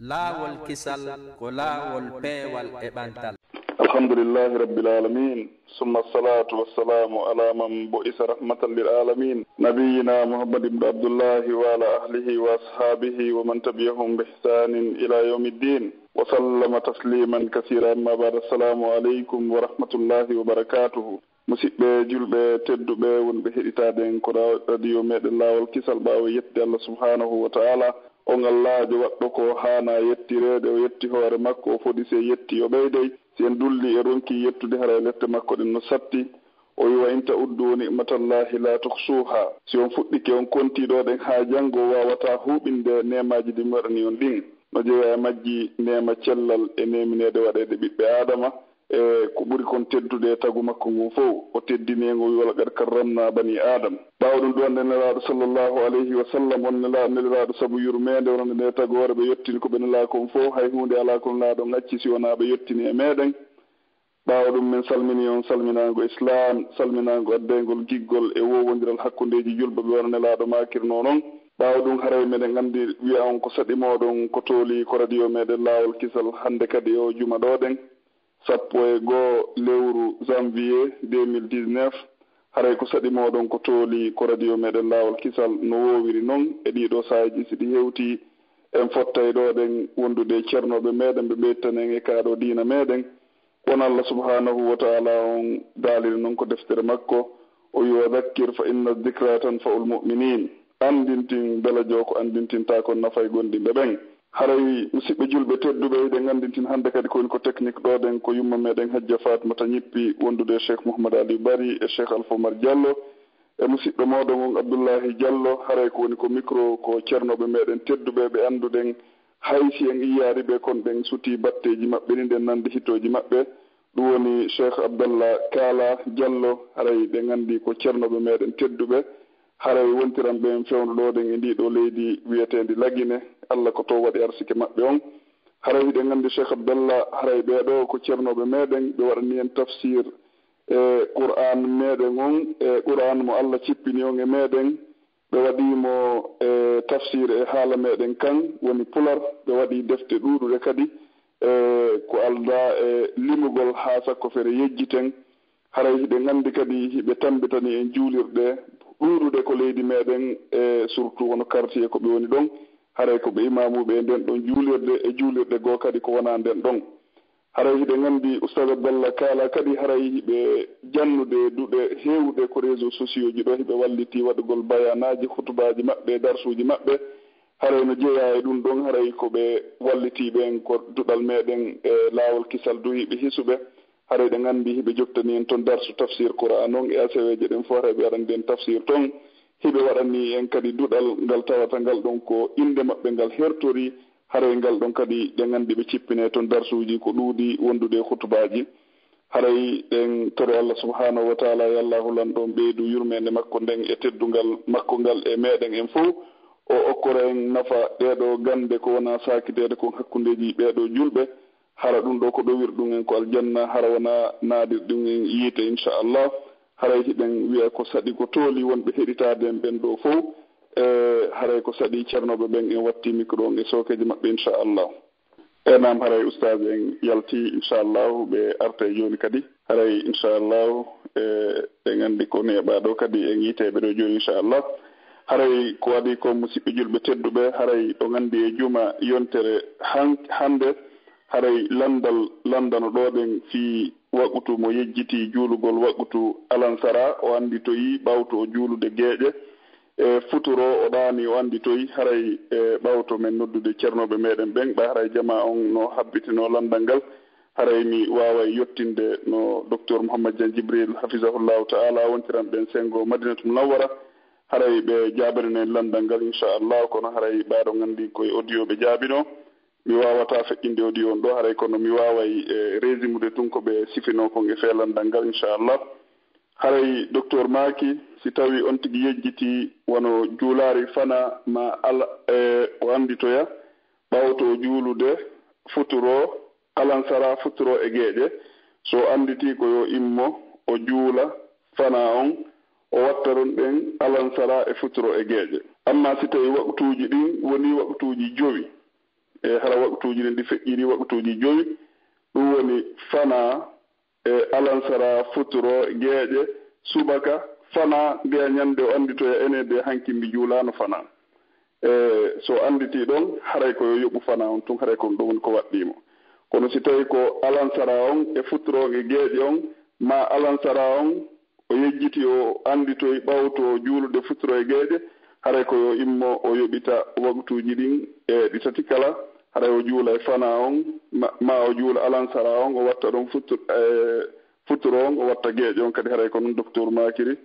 laawol kisal ko laawol peewal e ɓantal. alhamdulillahi rabbil alamin summa salatu wassalamu ala man bu'isa rahmatan lil alamin nabiyina muhammad ibn abdullahi wa ala ahlihi wa ashabihi wa man tabi'ahum bi ihsanin ila yawmiddin wa sallama tasliman kaseeran ma ba'da. Assalamu alaykum wa rahmatullahi wa barakatuhu. musidɓe julɓe tedduɓe wonɓe heɗitaden ko radio meɗen laawol kisal ɓaawo yetti Allah subhanahu wa ta'ala on Allahjo waɗɗo ko haana yettirede o yetti hoore makko o foɗi se yetti o ɓeydey si en dulli e ronki yettude hara lette makko ɗen no satti o wiwa inta uddu ni'matallahi la tuhsuha. si on fuɗɗike on kontiɗoɗen ha janngo wawata huɓinde nemaji ɗi waɗani on ɗin no jeeya majji nema cellal e neminede waɗede ɓiɓɓe adama e ko ɓuri kon teddude tagu makko ngun fof o teddinego wi wala qad karramna bani adam. ɓawɗum ɗo nde nelaɗo sallllahu alayhi wa sallam on neliraɗo saabu yurmede wonde nde tagore ɓe yettini ko ɓe nela kon fof hay hunde ala kon laaɗo gacci si wona ɓe yettini e meɗen. ɓawɗum min salmini on salminago islam salminago addegol giggol e wowodiral hakkudeji julɓe ɓe wona nelaɗo makirno noon. ɓawɗum haray meɗen andi wiya on ko saɗi moɗon ko tooli ko radio meɗen laawol kisal hande kadi o juma ɗoɗen 12 lewru janvier 2019 haray ko saɗi moɗon ko tooli ko radio meɗen laawol kisal no wowiri noon e ɗiɗo saaji siɗi hewti en fottay ɗoɗen wondude ceernoɓe meɗen ɓe ɓeytanen e kaaɗo diina meɗen won Allah subhanahu wa ta'ala on daaliri noon ko deftere makko o wi wa dhakkir fa inna dhikra tanfa'ul mu'minin. andintin belajo ko andintinta kon nafay gondimɓe ɓen. haray musidɓe julɓe tedduɓe eɗen andintin hande kadi kowoni ko technique ɗoɗen ko yumma meɗen hajja fatmata ñippi wondude cheikh mouhamad ali bari e cheikh alpha omar diallo e musidɗo moɗon on abdoullahi diallo. haray ko woni ko micro ko ceernoɓe meɗen tedduɓe ɓe anduden haysi en iyari ɓe kon ɓen suti batteji maɓɓe ni nden nande hitoji maɓɓe ɗum woni cheikh abdallah kala diallo. haray ɓe gandi ko ceernoɓe meɗen tedduɓe haray wontiran ɓen fewnuɗoɗen e ndiɗo leydi wiyetendi lagine Allah ko to waɗi arsike maɓɓe on. haray hiɗen gandi cheikh abdallah haray ɓeɗo ko ceernoɓe meɗen ɓe waɗani en tafsir e qur'an meɗen on e qur'an mo Allah cippini on e meɗen ɓe waɗimo e tafsir e haala meɗen kan woni pular. ɓe waɗi defte ɗuɗuɗe kadi ko alda e limugol ha sakko fere yejjiten. haray hiɗen andi kadi hiɓe tambitani en juulirɗe ɗuɗuɗe ko leydi meɗen e surtout wono quartier ko ɓe woni ɗon haray ko ɓe imamuɓe e nden ɗon juulirde e juulirɗe goo kadi ko wona nden ɗon. haray hiɗen andi oustad abdallah kala kadi haray hiɓe jannude duɗe hewɗe ko réseau sociaux ji ɗo hiɓe walliti waɗugol bayanaji hutubaji maɓɓe darsuji maɓɓe. haray no jeeya e ɗum ɗon haray koɓe wallitiɓen ko duɗal meɗen e laawol kisal du hiɓe hisuɓe. haray ɗen andi hiɓe jottani en toon darsu tafsir qur'an on e aseweje ɗen fof haray ɓe waɗandi en tafsir toon hiɓe waɗani en kadi duɗal ngal tawata ngal ɗon ko inde maɓɓe ngal hertori. haray ngal ɗon kadi ɗen andi ɓe cippine toon darsuji ko ɗuuɗi wondude hutubaji. haray ɗen toro Allah subhanahu wa ta'ala yallahu lan ɗon ɓeydu yurmede makko nden e teddungal makko ngal e meɗen en fof o okkora en nafa ɗeɗo gande ko wona sakitede kon hakkudeji ɓeɗo julɓe. hara ɗum ɗo ko ɗowir ɗum en ko aljanna hara wona naadir ɗum en yiite inchallah. haray hiɗen wiya ko saɗi ko tooli wonɓe heɗitaden ɓen ɗo fof haray ko saɗi ceernoɓe ɓen en watti micro on e sokeji maɓɓe inchallah. enam haray oustaz en yalti inchallahu ɓe arta e joni kadi haray inchallahu ɗen andi ko neɓaɗo kadi en yiiteɓe ɗo joni inchallah. haray ko waɗi ko musidɓe julɓe tedduɓe haray ɗo gandi e juma yontere hande haray landano ɗoɗen fi waɓutu mo yejjiti juulugol waɓutu alansara o anditoyi ɓawto o juulude gueeƴe e futuro o ɗaani o anditoyi haray ɓawto men noddude ceernoɓe meɗen ɓen ɓa haray jama on no habbitino landal ngal. haray mi waway yettinde no docteur mouhammad dian djibril hafisahullahu ta'ala wontiran ɓen sengo madinatul munawwara haray ɓe jaabirinen landal ngal inchallah. kono haray ɓaɗo gandi koye audio ɓe jaabino mi wawata feƴƴinde audio on ɗo haray kono mi waway résimude tun ko ɓe sifino kon e felandal ngal inchallah. haray docteur maki si tawi on tigui yejjiti wono juulari fana ma ala o anditoya ɓawto juulude futuro alansara futuro e gueeƴe so anditi ko yo immo o juula fana on o watta ɗon ɗen alansara e futuro e gueeƴe. amma si tawi waɓtuji ɗin woni waɓtuji jowi e hara waktuuji ɗin ɗi feƴƴiri waktuuji joyi ɗum woni fana e alansara futuro geeƴe subaka fana mbiya ñande o annditoya ene de hanki mbi juulaano fana so annditi ɗon haray ko yo yoɓu fana on tun haray kon ɗum woni ko waɗɗimo kono si tawi ko alansara on e futuroge geeƴe on ma alansara on o yejjiti o annditoy ɓawto juulude futuro e geeƴe haray ko yo immo o yoɓita waktuuji ɗin e ɗi tati kala haray o juula e fana on ma o juula alansara on o watta ɗon futuro on o watta geeƴe on kadi haray ko noon docteur makiri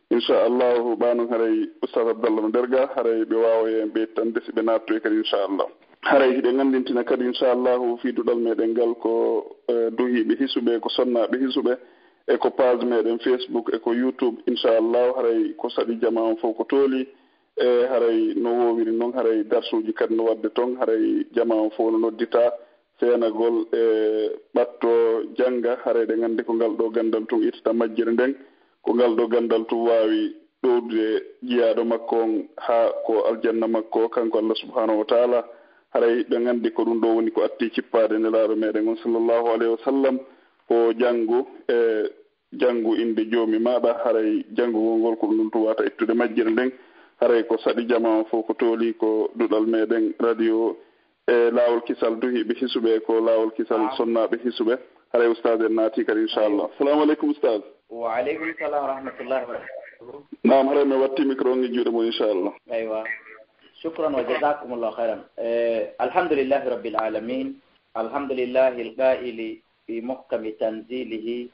inchallahu ɓanon haray oustad abdallah no derga haray ɓe wawa yen ɓeytande si ɓe nattoy kadi inchallah haray hiɗe gandintina kadi inchallahu fiiduɗal meɗen ngal ko duhiɓe hisuɓe ko sonnaɓe hisuɓe e ko page meɗen Facebook e ko YouTube inchallahu haray ko saɗi jama on fof ko tooli e haray no wowiri noon haray darsuji kadi no wadde toon haray jama on fof no noddita feenagol e ɓatto jangga haray ɗe gandi ko ngal ɗo gandal tun ittata majjere nden ko ngal ɗo gandal tun wawi ɗowdude jiyaɗo makko on ha ko aljanna makko kanko Allah subhanahu wa taala haray ɓe gandi ko ɗum ɗo woni ko atti cippade nelaɗo meɗen on sallllahu alayhi wa sallam ko janngu inde joomi maɗa haray janngugol ngol ko ɗum tuwata ittude majjere nden haray ko saɗi jama on fof ko tooli ko duɗal meɗen radio e laawol kisal duhiɓe hisuɓe ko laawol kisal sonnaɓe hisuɓe haray oustad en naati kadi inchallah assalamu aleykum oustad wa aleykum salam wa rahmatullahi wa barakatuh naam haray mi watti micro ngi juuɗe mo inchallah aywa shukran wa jazakumullahu khairan alhamdulillahi rabbil alamin alhamdulillahi alqa'ili في محكم تنزيله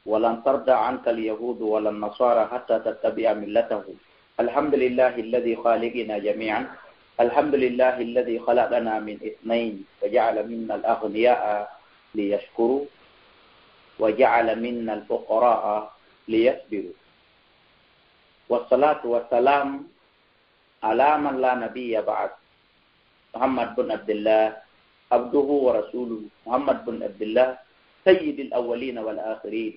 ولن ترضى عنك اليهود ولا النصارى حتى تتبع ملته الحمد لله الذي خالقنا جميعا الحمد لله الذي خلقنا من اثنين وجعل منا الأغنياء ليشكروا وجعل منا الفقراء ليصبروا والصلاة والسلام على من لا نبي بعد محمد بن عبد الله عبده ورسوله محمد بن عبد الله سيد الأولين والآخرين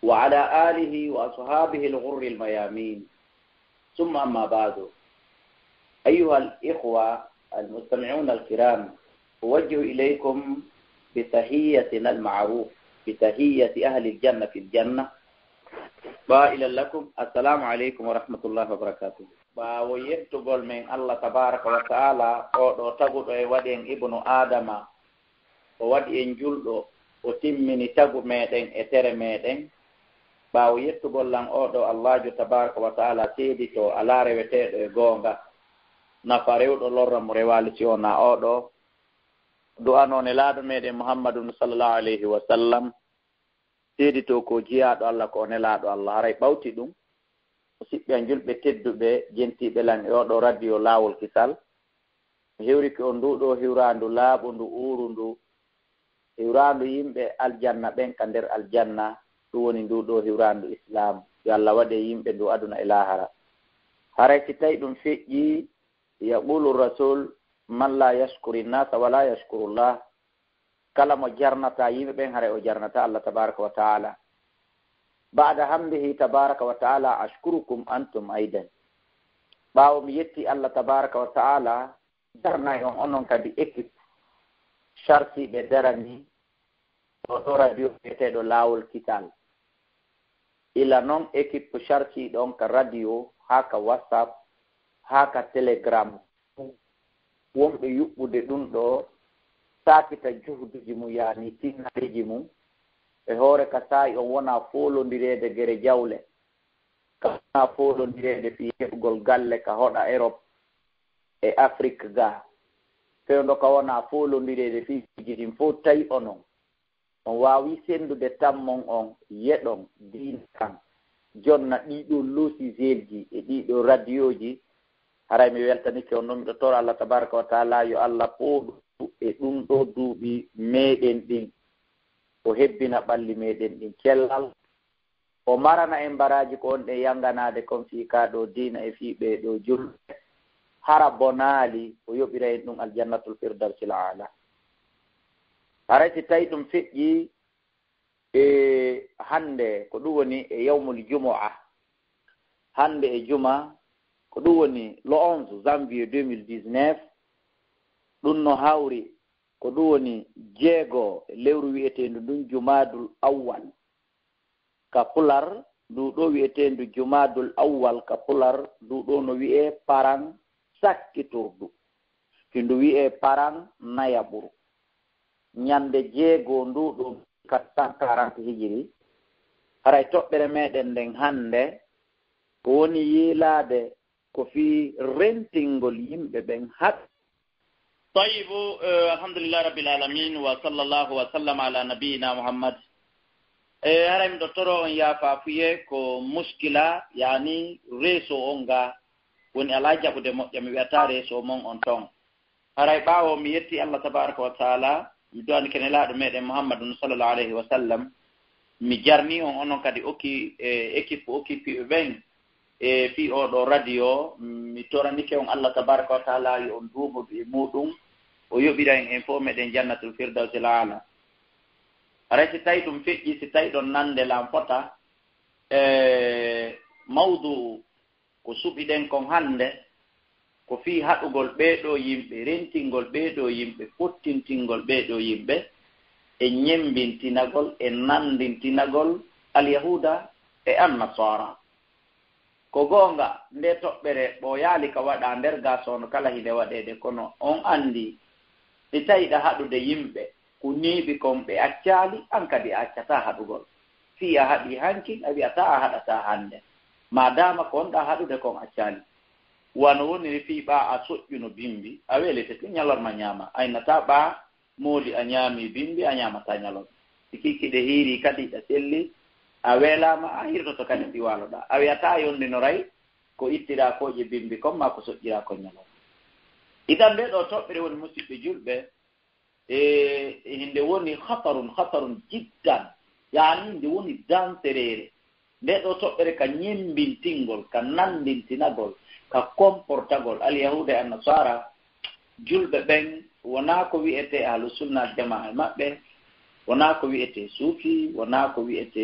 وعلى آله وأصحابه الغر الميامين ثم أما بعد أيها الإخوة المستمعون الكرام أوجه إليكم بتحيتنا المعروف بتحية أهل الجنة في الجنة قائلا لكم السلام عليكم ورحمة الله وبركاته ويكتبول من الله تبارك وتعالى أو تقول ودين ابن آدم ودين جلد o timmini tagu meɗen e tere meɗen ɓaawo yettugol lan oɗo allahjo tabaraka wa taala seedi to ala reweteɗo e goonga nafa rewɗo lorra mo rewali si ona oɗo du'anone laaɗo meɗen muhammadun sallallahu alayhi wa sallam seedi to ko jiyaɗo allah ko nelaɗo allah haray ɓawti ɗum o siɓɓe an julɓe tedduɓe jentiɓe lan e oɗo radio laawol kisal mi hewriki on nduɗo hiwrandu laaɓu ndu uuru ndu hiwrandu yimɓe aljanna ɓen ka nder aljanna ɗum woni nduɗo hiwrandu islam yo allah waɗe yimɓe ndu aduna e lahara haray si tawi ɗum feƴƴi yaqulu rasul man la yashkuri nnasa wala yashkurullah kala mo jarnata yimɓe ɓen haray o jarnata allah tabaraka wa taala ba'da hamdihi tabaraka wa taala ashkurukum antum aidan ɓaawo mi yetti allah tabaraka wa taala jarnay on onon kadi équipe charsiɓe darani ɗo radio wiyeteɗo laawol kital ila noon équipe charsiɗon ka radio haa ka whatsapp haa ka télégramme wonɓe yuɓɓude ɗum ɗo sakita juhduji mum yaani tinnareji mum e hoore ka saayi on wona foolondireede gere jawle ka wona foolondireede fi heɓugol galle ka hoɗa Europe e Afrique ga fewndo ka wona foolondireede fiiji ɗin fof tawi onon on waawi senndude tammon on yeɗon diina kan jonna ɗiɗo losiselji e ɗiɗo radio ji haray mi weltanike on noon miɗo toro allah tabaraka wa taala yo allah pooɗu e ɗum ɗo duuɓi meɗen ɗin o hebbina ɓalli meɗen ɗin cellal o marana en baraji ko on ɗe yanganade kon fiikaɗo diina e fiiɓe ɗo julɓe hara bonaali o yoɓira en ɗum aljannatul firdausil ala haray si tawi ɗum feƴƴi e hande ko ɗum woni e yawmul jumu'a hande e juma ko ɗum woni le 11 janvier 2019 ɗum no hawri ko ɗum woni jeego lewru wi'eteendu ɗum jumadul awwal ka pular ndu ɗo wi'eteendu jumadul awwal ka pular ndu ɗo no wi'e paran sakkiturdu hindu wi'e paran nayaɓuru ñande jeego ndu ɗum 440 hijiri haray toɓɓere meɗen nden hannde ko woni yiilaade ko fii rentingol yimɓe ɓen haɓ tayibu alhamdulillah rabbil alamin wa sallallahu wa sallam ala nabiyina muhammad haray mi dottoro on yaafafuye ko muskila yani reeso on ga woni ala jaɓude moƴƴa mi wiyata reeso mon on ton haray ɓaawo mi yetti allah tabaraka wa taala mi duwani kene laaɗo meɗen muhammadun sallallahu alayhi wa sallam mi jarni on onon kadi okki équipe okkipiɓe ɓen e fi oɗo radio mi toranike on allah tabaraka wa taala yo on duumoɗo e muɗum o yoɓira en fof meɗen jannatul firdausil ala aray si tawi ɗum feƴƴi si tawi ɗon nande lam fota mawdu ko suɓiɗen kon hannde ko fii haɗugol ɓeeɗo yimɓe rentingol ɓeeɗo yimɓe fottintingol ɓeeɗo yimɓe e ñembintinagol e nandintinagol alyahuda e annasara ko goonga nde toɓɓere ɓo yaali ka waɗa nder gasono kala hinde waɗede kono on anndi si tawiɗa haɗude yimɓe ko niiɓi kon ɓe accaali an kadi a accata haɗugol fii a haɗi hanki a wiyata a haɗata hannde madama ko onɗa haɗude kon accaali wano woniri fii ɓa a soƴƴuno bimbi a welete ti ñalorma ñaama aynata ɓa mooli a ñaami bimbi a ñaamata ñalorma sikikiɗe hiiri kadi ɗa selli a weelama a hirtoto kadi ɗi waloɗa a wiyata yondinoray ko ittira koje bimbi comme ma ko soƴƴira ko ñalorma idan nde ɗo toɓɓere woni musidɓe julɓe e hinde woni hatarun jiddan yani nde woni danserere nde ɗo toɓɓere ka ñembintingol ka nandintinagol ka comportagol alyahuda e annasara julɓe ɓen wona ko wi'ete ahlusunna jamaa maɓɓe wona ko wi'ete suufi wona ko wi'ete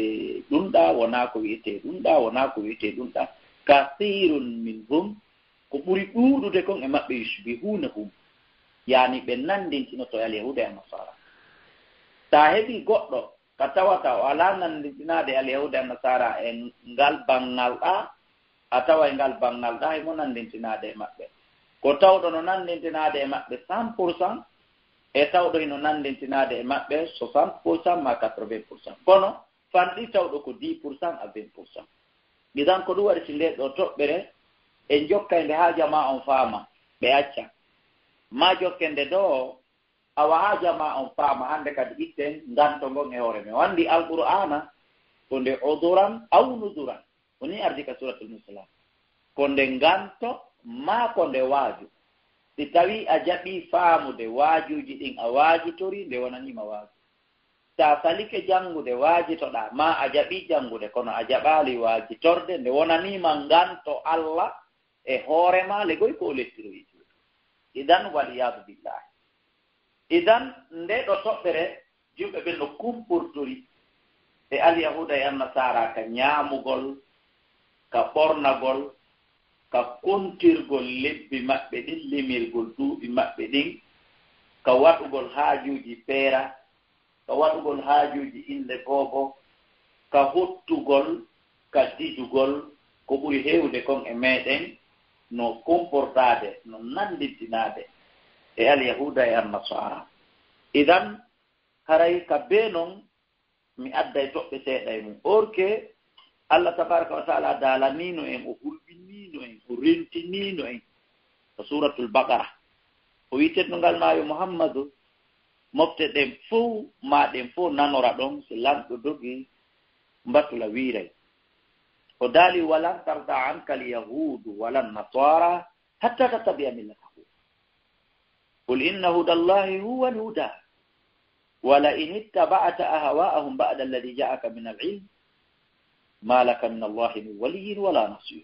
ɗumɗa wona ko wi'ete ɗumɗa wona ko wi'ete ɗumɗa kasirun minhum ko ɓuri ɗuuɗude kon e maɓɓe yusbihunahum yani ɓe nandintinoto alyahuda e annasara sa heɓi goɗɗo ka tawata o ala nandintinade alyahuda e annasara e ngal bangal ɗa a tawa e ngal bangal ɗa emo nandintinade e maɓɓe ko tawɗo no nandintinade e maɓɓe 100% e tawɗo hino nandintinade e maɓɓe 60% ma 80%. kono fanɗi tawɗo ko 10% à 20%. ɗidan ko ɗum waɗi si nde ɗo toɓɓere e jokkande ha jama on faama ɓe acca ma jokkende ɗo awa ha jama on faama hannde kadi itten nganto ngon e hoore men wandi alqur'ana ko nde oduran aw nuduran woni ardi ka suratul muslim ko nde nganto ma ko nde waaju si tawi a jaɓi faamude waajuji ɗin a waajitori nde wonanima waaju sa salike janngude waajitoɗa ma a jaɓi janngude kono a jaɓaali waajitorde nde wonanima nganto Allah e hoorema legoy ko o lettiroyi idan waliyadu billahi idan nde ɗo toɓɓere jumɓe ɓen no kumpurtori e alyahuda e annasara ka ñaamugol ka ɓornagol ka kontirgol lebbi maɓɓe ɗin limirgol duuɓi maɓɓe ɗin ka waɗugol haajuuji peera ka waɗugol haajuuji inde goobo ka hottugol ka didugol ko ɓuri heewde kon e meeɗen no comportade no nandintinade e alyahuda e annasara idan haray ka bee noon mi adda e toɓɓe seeɗa e mum orke Allah tabaraka wa taala daalanino en o hulɓinino en o rentinino en ko suratul baqara o wiitetno ngal maayo muhammadu mofte ɗen fof maɗen fof nanora ɗon so lamɗo dogi mbatula wiiray o daali walan tarda anka alyahudu walan nasara hatta tattabi'a millatahu qul inna hudallahi huwa alhuda wala in ittaba'ta ahwa'ahum ba'da alladhi ja'aka min al-'ilm ma laka min allahi min waliyyin wala nasir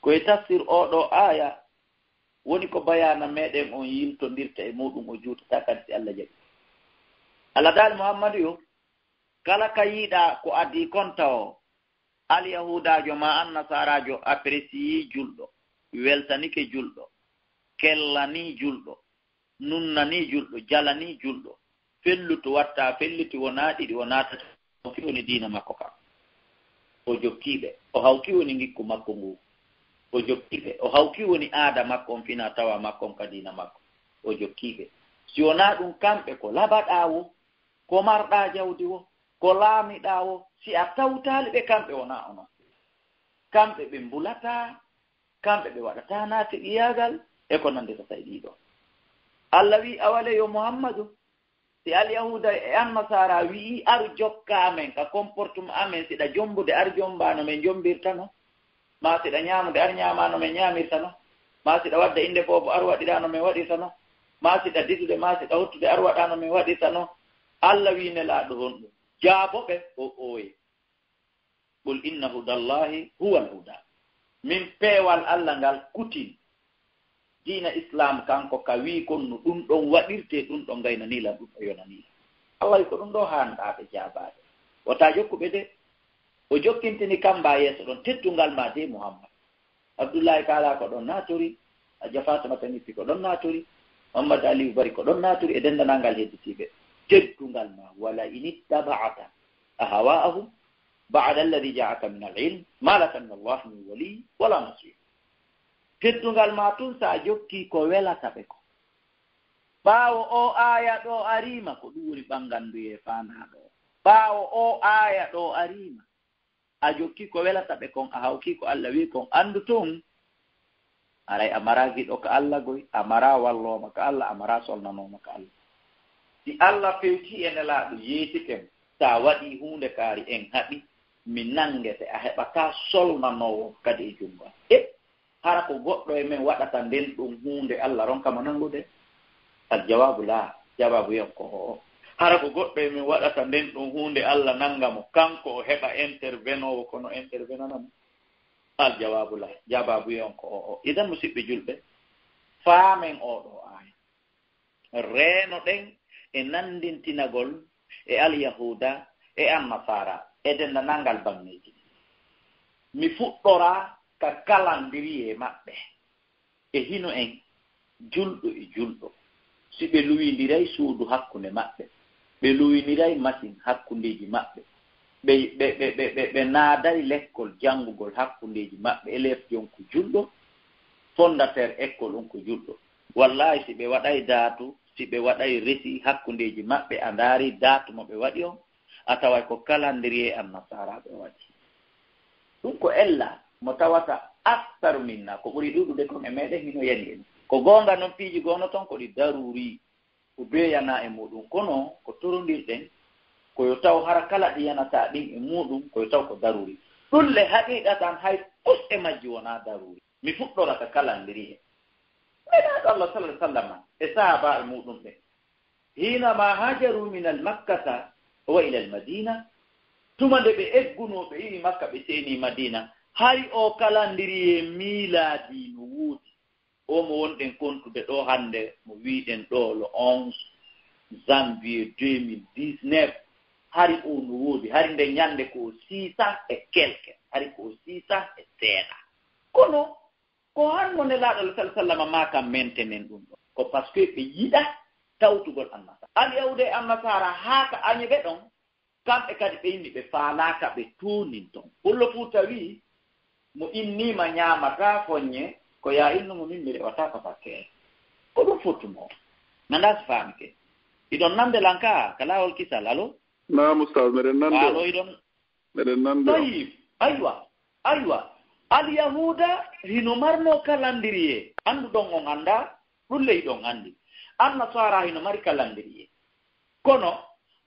koye tafsir oɗo aya woni ko bayana meɗen on yiltodirta e muɗum o juutata kadi si Allah jaɓi Allah daali muhammadu yo kala ka yiiɗa ko addi konta o alyahudajo ma annasarajo apprécie julɗo weltanike julɗo kellani julɗo nunnani julɗo jalani julɗo felluto watta felliti wona ɗiɗi wona tati o fi woni diina makko kam o jokkiɓe o hawki woni ngikku makko ngu o jokkiɓe o hawki woni aada makko on fina tawa makko on ka diina makko o jokkiɓe si wona ɗum kamɓe ko labaɗa wo ko marɗa jawdi wo ko laamiɗa wo si a tawtali ɓe kamɓe wona onon kamɓe ɓe mbulata kamɓe ɓe waɗata naati ɗiyagal e ko nanditata e ɗiɗo Allah wi awale yo Muhammadu si alyahuda e annasara wi'i aru jokka amen ka comportement amen siɗa jombude ar jombano men jombirtano ma siɗa ñamude ar ñamano men ñamirtano ma siɗa wadda inde fofo ar waɗirano men waɗirtano ma siɗa disude ma siɗa hottude ar waɗano men waɗirtano Allah wi nelaɗo honɗum jaaboɓe o oye qul inna hudallahi huwa alhuda min peewal Allah ngal kutin diina islam kanko ka wi konno ɗum ɗon waɗirte ɗum ɗon gaynanila ɗum ɗo yonanila Allah wi ko ɗum ɗo hanɗaɓe jaabaɓe wota jokkuɓe de o jokkintini kamba yeeso ɗon teddungal ma de Muhammad Abdoullahi kala ko ɗon natori Adja Fatimata nippi ko ɗon natori Mamadou Aliou Bari ko ɗon natori e dendanalngal hedditiɓe teddungal ma wala in ittaba'ata ahwa'ahum ba'da alladhi ja'aka min al-ilm ma laka min Allah min wali wala nasir teddungal ma tun sa jokki ko welata ɓe ko ɓaawo o aya ɗo arima ko ɗum woni ɓanganduye fanaɗo ɓaawo o aya ɗo arima a jokki ko welata ɓe kon a hawki ko Allah wi kon andu ton aray amara giɗo ka Allah goy amara walloma ka Allah amara solnanoma ka Allah si Allah fewti ene laaɗo yeetiken sa waɗi hunde kaari en haɓi mi nangete a heɓata solnanowo kadi e jungo hara ko goɗɗo e men waɗata nden ɗum hunde Allah ronkama nangude aljawabu la jawabu yen ko o hara ko goɗɗo e men waɗata nden ɗum hunde Allah nangamo kanko o heɓa intervenowo kono intervenanamo aljawabu la jawabu yen ko o idan musidɓe julɓe faamen oɗo aya reeno ɗen e nandintinagol e alyahuda e annasara e dendanangal banneji mi fuɗɗora ka kalandiri e maɓɓe e hino en julɗo e julɗo si ɓe luwindiray suudu hakkunde maɓɓe ɓe luwindiray machine hakkundeji maɓɓe ɓe naadari l'école janngugol hakkundeji maɓɓe élève jonko julɗo fondateur école on ko julɗo wallahi si ɓe waɗay daatu si ɓe waɗay resi hakkundeji maɓɓe a ndaari daatu mo ɓe waɗi on a taway ko kalandiri e annasara ɓe waɗi ɗum ko ella mo tawata aktaru minna ko ɓuri ɗuɗude kon e meɗen hino yani en ko goonga noon piiji goono toon ko ɗi daruri ko beeyana e muɗum kono ko torondirɗen koyo taw hara kala ɗi yanata ɗin e muɗum koyo taw ko daruri ɗulle haqiqa tan hay kusɗe majji wona daruri mi fuɗɗora ka kalandiri he meɗaɗo Allah sallallahu alaihi wasallam e sahaba e muɗum ɓe hinama hajaru min al makkata wa ila al madina tuma nde ɓe eggunoɓe iri makka ɓe seeni madina hay o kalandiri e miiladi no wuudi o mo wonɗen kontude ɗo hannde mo wiɗen ɗo le 11 janvier 2019 hari o no woodi hari nde ñande ko 600 et quelque hari ko 600 et seeɗa kono ko hanno ne laaɗo sallallahu alaihi wasallam ma kam maintenen ɗum ɗo ko par ce que ɓe yiɗa tawtugol annasara alyawde annasara haaka añeɓe ɗon kamɓe kadi ɓe yimɓe ɓe faalaaka ɓe tuunin ton pullo fuuta wi mo innima ñaamata foññe ko ya innumo min mi rewata ko fakkee ko ɗum fottumo nanda so faamike iɗon nande lanka ka laawol kisal alo naam oustaz meɗen nande alo meɗen nande tayib aywa alyahuda hino marno kalandiri e annduɗon on annda ɗum leyɗon anndi annasara hino mari kalandiri e kono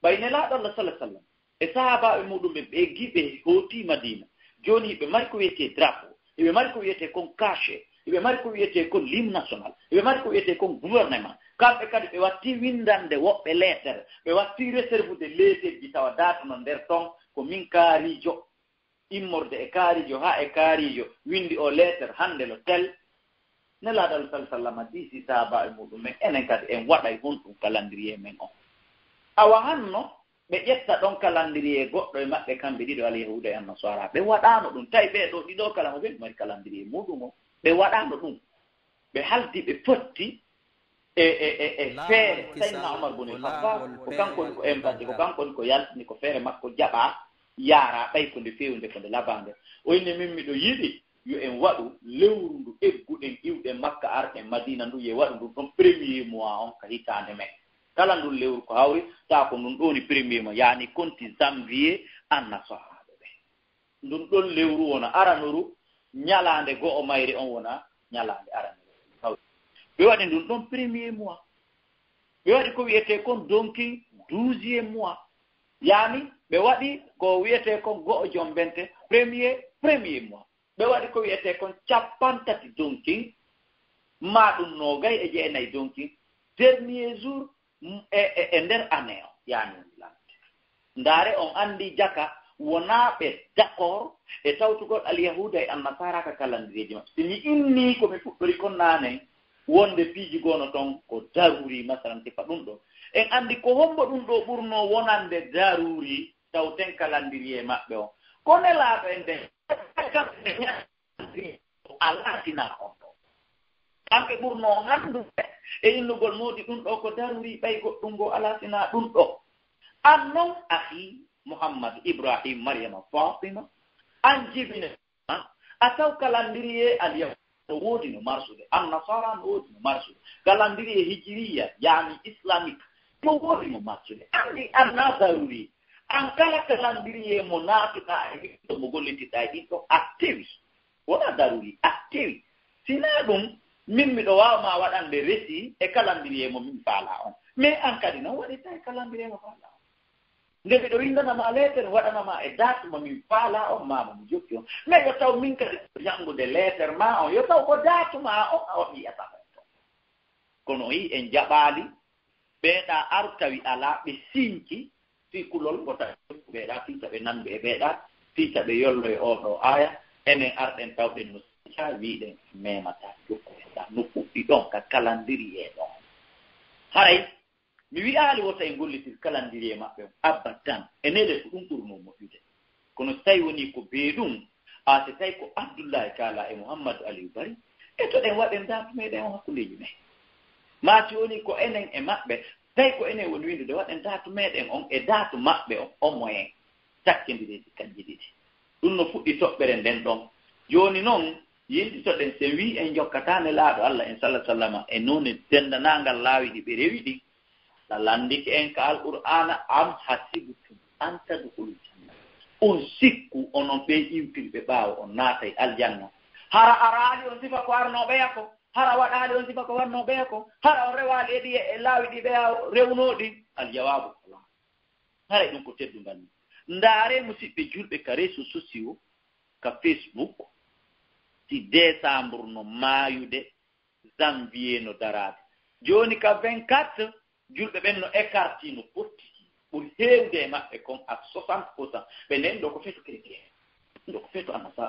ɓayne laaɗo Allah sallallahu alaihi wasallam e sahabaɓe muɗum ɓe giɓe hooti madina joni ɓe mari ko wiyete drapeau ɓe mari ko wiyete kon caché ɓe mari ko wiyete kon l'hymne national ɓe mari ko wiyete kon gouvernement kamɓe kadi ɓe watti windande woɓɓe lettere ɓe watti réserve de leeteji tawa datuno nder ton ko min kaarijo immorde e kaarijo ha e kaarijo windi o lettere hande lo tel nelaɗo Allah sallallahu alaihi wasallam disi sahabaɓe muɗum men enen kadi en waɗay honɗum calendrier men on awa hanno ɓe ƴetta ɗon calendrier goɗɗo e maɓɓe kamɓe ɗiɗo alyahuda e annasara ɓe waɗano ɗum tawi ɓeɗo ɗiɗo kala mo ɓe mari calendrier muɗum o ɓe waɗano ɗum ɓe haldi ɓe fotti feere sayna Umar ibn al-Khattab ko kanko ko empati ko kanko ko yaltini ko feere makko jaɓa yaara ɓay ko nde fewnde ko nde labande o inni min miɗo yiɗi yo en waɗu lewru ndu egguɗen iwɗen Makka arɗen Madina ndu ye waɗu ndu ɗon premier mois on ka hitande men kala ndu lewru ko hawri taa ko ndun ɗoni premier mois yaani konti janvier anna sahaɓe ɓe ndun ɗon lewru wona aranoru ñalande go'o mayri on wona ñalande aranoru hawri ɓe waɗi ndun ɗon premier mois ɓe waɗi ko wiyete kon donki 12e mois yaani ɓe waɗi ko wiyete kon go'o jombente premier mois ɓe waɗi ko wiyete kon 30 donki ma ɗum nogay e jeenayi donki dernier jour e nder année o yaani lante ndaare on anndi jaka wonaa ɓe d'accord e tawtugol alyahuda e annasara ka calendrier maɓɓe si mi innii ko mi fuɗɗori kon naane wonde piiji goono toon ko daruri masalan sifa ɗum ɗo en anndi ko hombo ɗum ɗo ɓurnoo wonande daruri tawten calendrier maɓɓe o kono laaɗo en nden alaatina on ɗo kamɓe ɓurnoo ngannduɓe e innugol moodi ɗum ɗo ko daruri ɓay goɗɗum ngo alaatina ɗum ɗo an noon ahi Muhammad Ibrahim Maryama Fatima an jibine a taw calendrier alyahuda woodi no marsude an nasara no woodi no marsude calendrier hijriya yaani islamique no woodi no marsude anndi an na daruri an kala calendrier mo naatuɗaa e ɗiɗɗo mo gollitiɗaa e ɗiɗɗo a tewi wona daruri a tewi sinaa ɗum min miɗo waawma waɗande resi e calendrier mo min faala on mais an kadi noon waɗita e calendrier mo faala on nde miɗo windanama lettere waɗanama e date mo min faala on mama mi jokki on mais yo taw min kadi janngude lettere ma on yo taw ko date ma on a waɗi yiyatama to kono yi en jaɓaali ɓeeɗa ar tawi alaa ɓe siñki fikulol ko tawi ɓeeɗa fiita ɓe nanɓe e ɓeeɗa fiita ɓe yollo e oɗo aya enen arɗen tawɗen no sa wiiɗen memata jokkoɗa no fuɗɗi ɗon ka calendrier ɗon haray mi wi'aali wota e gollitir calendrier maɓɓe o abadan e nele ko ɗum ɓurno moƴƴude kono so tawi woni ko bee ɗum a so tawi ko Abdoullahi Kala e Mouhammadou Aliou Bari e to ɗen waɗen datu meɗen o hakkundeji men maati woni ko enen e maɓɓe tawi ko enen woni windude waɗen datu meɗen on e datu maɓɓe o au moyen takkendireji kanji ɗiɗi ɗum no fuɗɗi toɓɓere nden ɗon jooni noon yimɓe to ɗen sen wi en jokkataane laaɗo Allah en sallah sallama e noone dendanangal laawi ɗi ɓe rewi ɗi la landike en ka alqur'ana am hasibutum an tadkhulul janna on sikku onon ɓe impilɓe ɓaawo on naatay aljanna hara araali on sifa ko arnoɓeya ko hara waɗaali on sifa ko warnoɓeya ko hara on rewaali e ɗi e laawi ɗi ɓeya rewnooɗi aljawabu ala haray ɗum ko teddungal ni ndaare musidɓe julɓe ka réseau sociaux ka Facebook si décembre no maayude janvier no daraade jooni ka 24 julɓe ɓen no écarti no potti ɓuri heewde e maɓɓe kon à 60%. ɓe nden ɗo ko feeto chrétien ɗo ko feeto annasa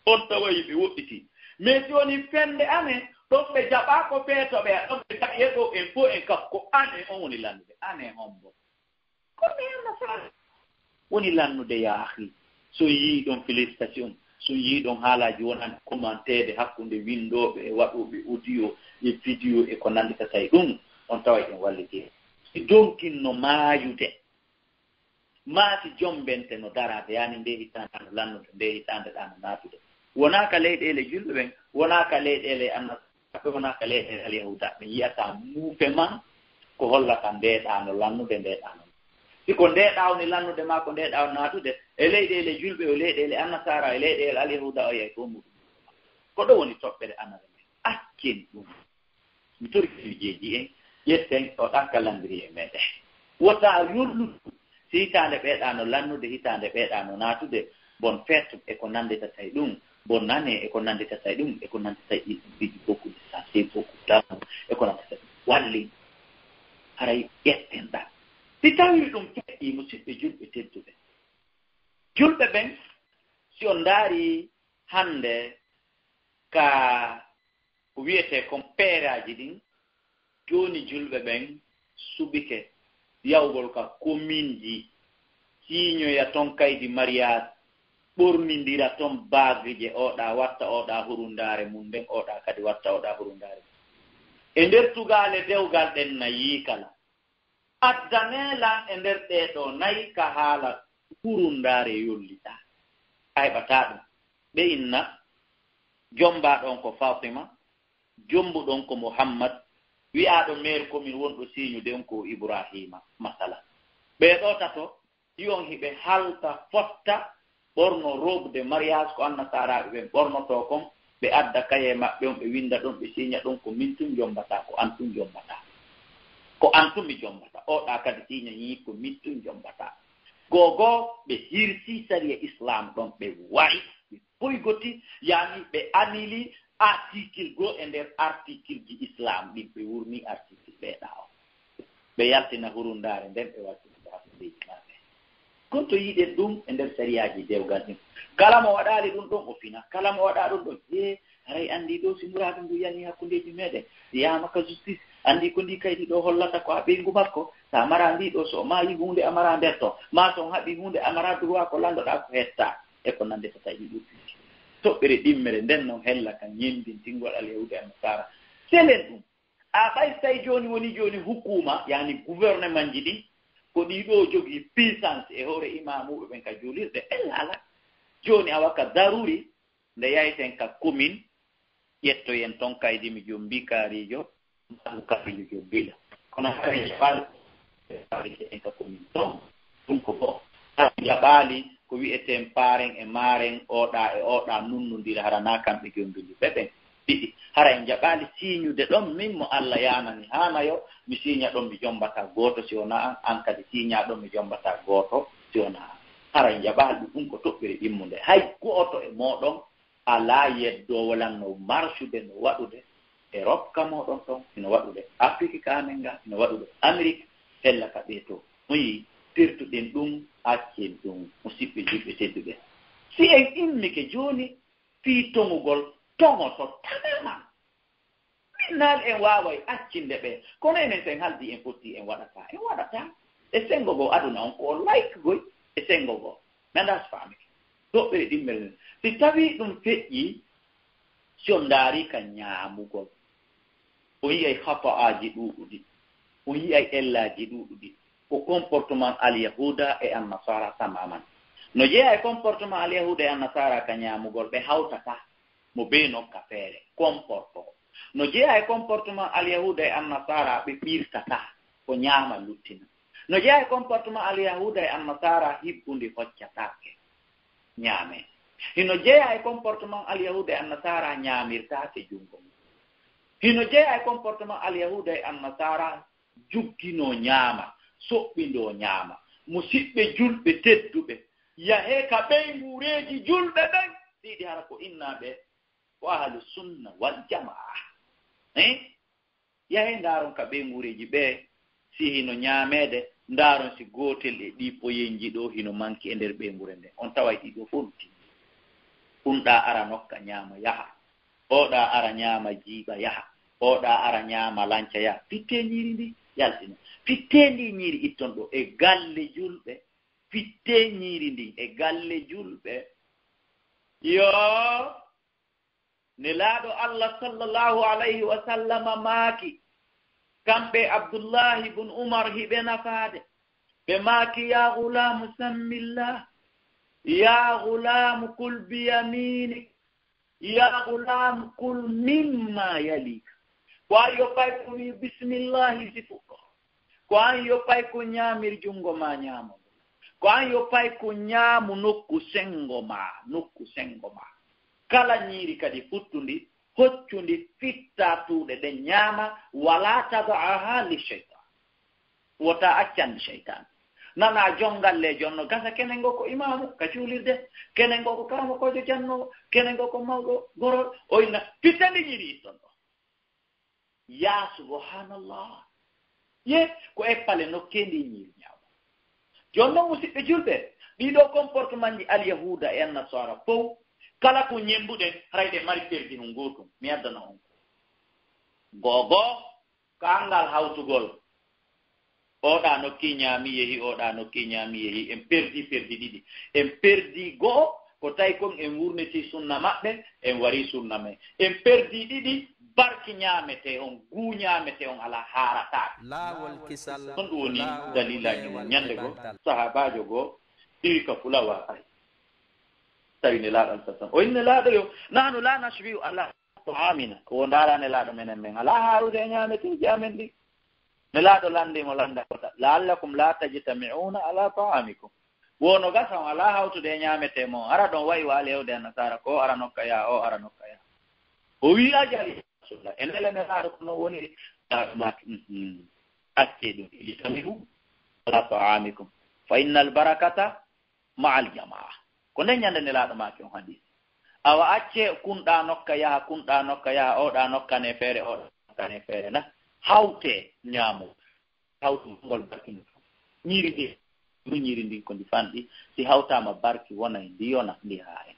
on tawayi ɓe woɗɗiti mais jooni fende amen ɗon ɓe jaɓaa ko feeto ɓe ɗon ɓe jaɓi ɗo en fof en kaf ko ane on woni lannude ane hombo kono annasa woni lannude yaahi so yii ɗon félicitation so yii ɗon haalaaji wonani commenteede hakkunde windooɓe e waɗooɓe audio e vidéo e ko nanndi ka tawi ɗum on tawa en wallitire si donkinno maayude maati jombente no daraade yaani nde hitande ano lannude nde hitande ɗa no naatude wonaa ka leyɗeele julɓe ɓen wonaa ka leyɗeele annaɓe wonaa ka leyɗeele alyahuda ɓe yiyata muufe man ko hollata ndeeɗa no lannude ndeeɗa no si ko ndeeɗa woni lannude ma ko ndeeɗa o naatude e leyɗeele julɓe o leyɗeele annasara e leyɗeele alyahuda o yey to muɗum ko ɗo woni toɓɓere annare men accen ɗum mi torki jeeji en ƴetten o ɗan calendrier meɗen wota yolludu si hitande ɓeeɗano lannude hitande ɓeeɗano naatude bon feetu e ko nandita tawi ɗum bon nane e ko nandita tawi ɗum e ko nandita tawi ɗiɗi beaucoup de santé beaucoup d'amour e ko nandita walli haray ƴetten ɗan si tawi ɗum feƴƴi musidɓe julɓe tedduɓe julɓe ɓen si on ndaari hannde ka ko wiyete kon peeraji ɗin jooni julɓe ɓen suɓike yawgol ka commune ji siiñoya toon kaydi mariage ɓornindira toon bague je oɗa watta oɗa hurundare mum nden oɗa kadi watta oɗa hurundare e nder tugale dewgal ɗen nayi kala addanelan e nder ɗeɗo nayi ka haala hurundare yollita a heɓata ɗum ɓe inna jombaɗon ko Fatima jombuɗon ko Muhammad wi'aɗo maire commune wonɗo siñuden ko Ibrahima masala ɓeɗo tato yon hiɓe halta fotta ɓorno robe de mariage ko annasaraɓe ɓen ɓornoto kon ɓe adda kaye maɓɓe on ɓe winda ɗon ɓe siña ɗon ko min tun jombata ko an tun jombata ko an tun mi jombata oɗa kadi siña yi ko min tun jombata gogo ɓe hirsi sariya islam ɗon ɓe wayi ɓe poygoti yani ɓe anili article go e nder article ji islam ɗin ɓe wurni article ɓeɗa o ɓe yaltina hurundare nden ɓe wattinaa leji maɓɓe kon to yiɗen ɗum e nder sariyaji dewgal ɗin kala mo waɗali ɗum ɗon o fina kala mo waɗa ɗum ɗon haray andi ɗo si muradu ndu yani hakkundeji meɗen yama ka justice andi ko ndi kaydi ɗo hollata ko ha ɓeygu makko sa mara ndi ɗo so mayi hunde amara nder to ma son haɓi hunde amara droit ko landoɗa ko hetta e ko nande tata yiɗu toɓɓere ɗimmere nden noon hella kan ñembintingol alyahude e nasara selen ɗum a ɓay tawi joni woni joni hukuma yani gouvernement ji ɗi ko ɗiɗo jogii puissance e hoore imamuɓe ɓen ka julirɗe ellala joni a wakka daruri nde yayten ka commune ƴettoyen toon kaydi mi jom mbi kaarijo mbaɗu kaarijo jom mbiɗa kono haɓe jaɓaali en ka commune toon ɗum ko bo haɓe jaɓaali ko wi'eten paren e maren oɗa e oɗa nunnodira harana kamɓe jombindi ɓeɓen ɗiɗi hara en jaɓaali siñude ɗon min mo Allah yanani hanayo mi siña ɗon mi jombata gooto si wona an kadi siña ɗon mi jombata gooto si wona an hara en jaɓaali ɗum ko toɓɓere ɗimmude hay gooto e moɗon ala yeddowolanno marchude no waɗude Europe ka moɗon ɗon ino waɗude Afrique ka amen ga ino waɗude Amérique hella ka ɓe to muyi tirtuɗen ɗum accen ɗum musidɓe julɓe tedduɓe si en immike jooni fii tongugol toŋoto tamaman minnaal en waaway accinde ɓe kono enen sen haldi en fotti en waɗata e sengo goo aduna on ko laykegoy e sengo goo nandas faamike toɓɓere ɗimmere nden si tawii ɗum feƴƴi si on ndaari ka ñaamugol o yiyay hapa'aaji ɗuuɗuɗi o yiyay ellaaji ɗuuɗuɗi ko comportement alyahuda e annasara tamaman no jeeya e comportement alyahuda e annasara ka ñaamugol ɓe hawtata mo bee nokka feere comporto no jeeya e comportement alyahuda e annasara ɓe ɓirtata ko ñaama luttina no jeeya e comportement alyahuda e annasara hiɓɓunde hoccataake ñaame hino jeeya e comportement alyahuda e annasara ñaamirtaake junngo mum hino jeeya e comportement alyahuda e annasara jugginoo ñaama soɓɓindoo ñaama musidɓe julɓe tedduɓe yahee ka ɓey nguureeji julɓe ɓen ɗiɗi hara ko innaaɓe ko ahlu sunna wal jamaa yahee ndaaron ka ɓey nguureeji ɓee si hino ñaameede ndaaron si gootel e ɗii poyenji ɗo hino manki e ndeer ɓey ngure nden on taway ɗiɗo fof no timmi ɗumɗaa ara nokka ñaama yaha oɗaa ara ñaama jiiɓa yaha oɗaa ara ñaama lanca yaha fittee ñiiri ndi yaltina fittee ndi ñiiri itton ɗo e galle julɓe fittee ñiiri ndi e galle julɓe yo ne laaɗo Allah sallallahu alayhi wa sallama maaki kamɓe Abdullahi bun Umar hiɓe nafaade ɓe maaki ya gulamu sammillah ya gulamu kul biyaminik ya gulamu kul mimma yalik ko an yoppay ko wi bisimillahi si fuɗɗo ko an yoppay ko ñaamir junngo ma ñaamo ko an yoppay ko ñaamu nokku sengo ma kala ñiiri kadi futtundi hoccundi fitta tuuɗe ɗen ñaama wala tadaaha li cheytan wota accandi cheytan nana jongalle jonno gasa kenen go ko imamu ka cuulirde kenen go ko kamo kojo jannowo kenen go ko mawɗo gorol o inna fittandi ñiiri itton ɗo ya subhanallah ye ko eppale nokkendi ñiiri ñaama jonno musidɓe julɓe ɗiɗo comportement ji alyahuda e annasara fof kala ko ñembuɗen harayde mari perdi no gootum mi addana on gogo kangal hawtugol oɗa nokki ñaami yehi oɗa nokki ñaami yehi en perdi ɗiɗi en perdi go'o ko tawi kon en wurniti sunna maɓɓe en wari sunna men en perdi ɗiɗi barki ñamete on gu ñamete on ala harata lawol kisal on woni dalilaji ñande go sahabajo go iri ka fulawa ay tawine laaɗan sasan o inne laaɗo yo nanu la nashbiu ala ta'amina o ndarane laaɗo menen men ala haarude ñameteji amen ɗi ne laaɗo landimo landa kota la'allakum la tajtami'una ala ta'amikum wono gasa on ala hawtude ñamete mo ara ɗon wayi waali hewde nasara ko ara nokka ya o ara nokka ya o wi ajali rasulullah enele ne laaɗo kono woni acce ɗum ijtami'u ala ta'amikum fa innal barakata ma'al jamaa ko nden ñande ne laaɗo maaki on hadis awa acce kunɗa nokka yaha oɗa nokkane feere oɗa nokkane feere na hawte ñaamu hawtu ngol barkino ñiiri ndi ɗum ñiiri ndin ko ndi fanɗi si hawtama barki wona ndi yona ndi haa en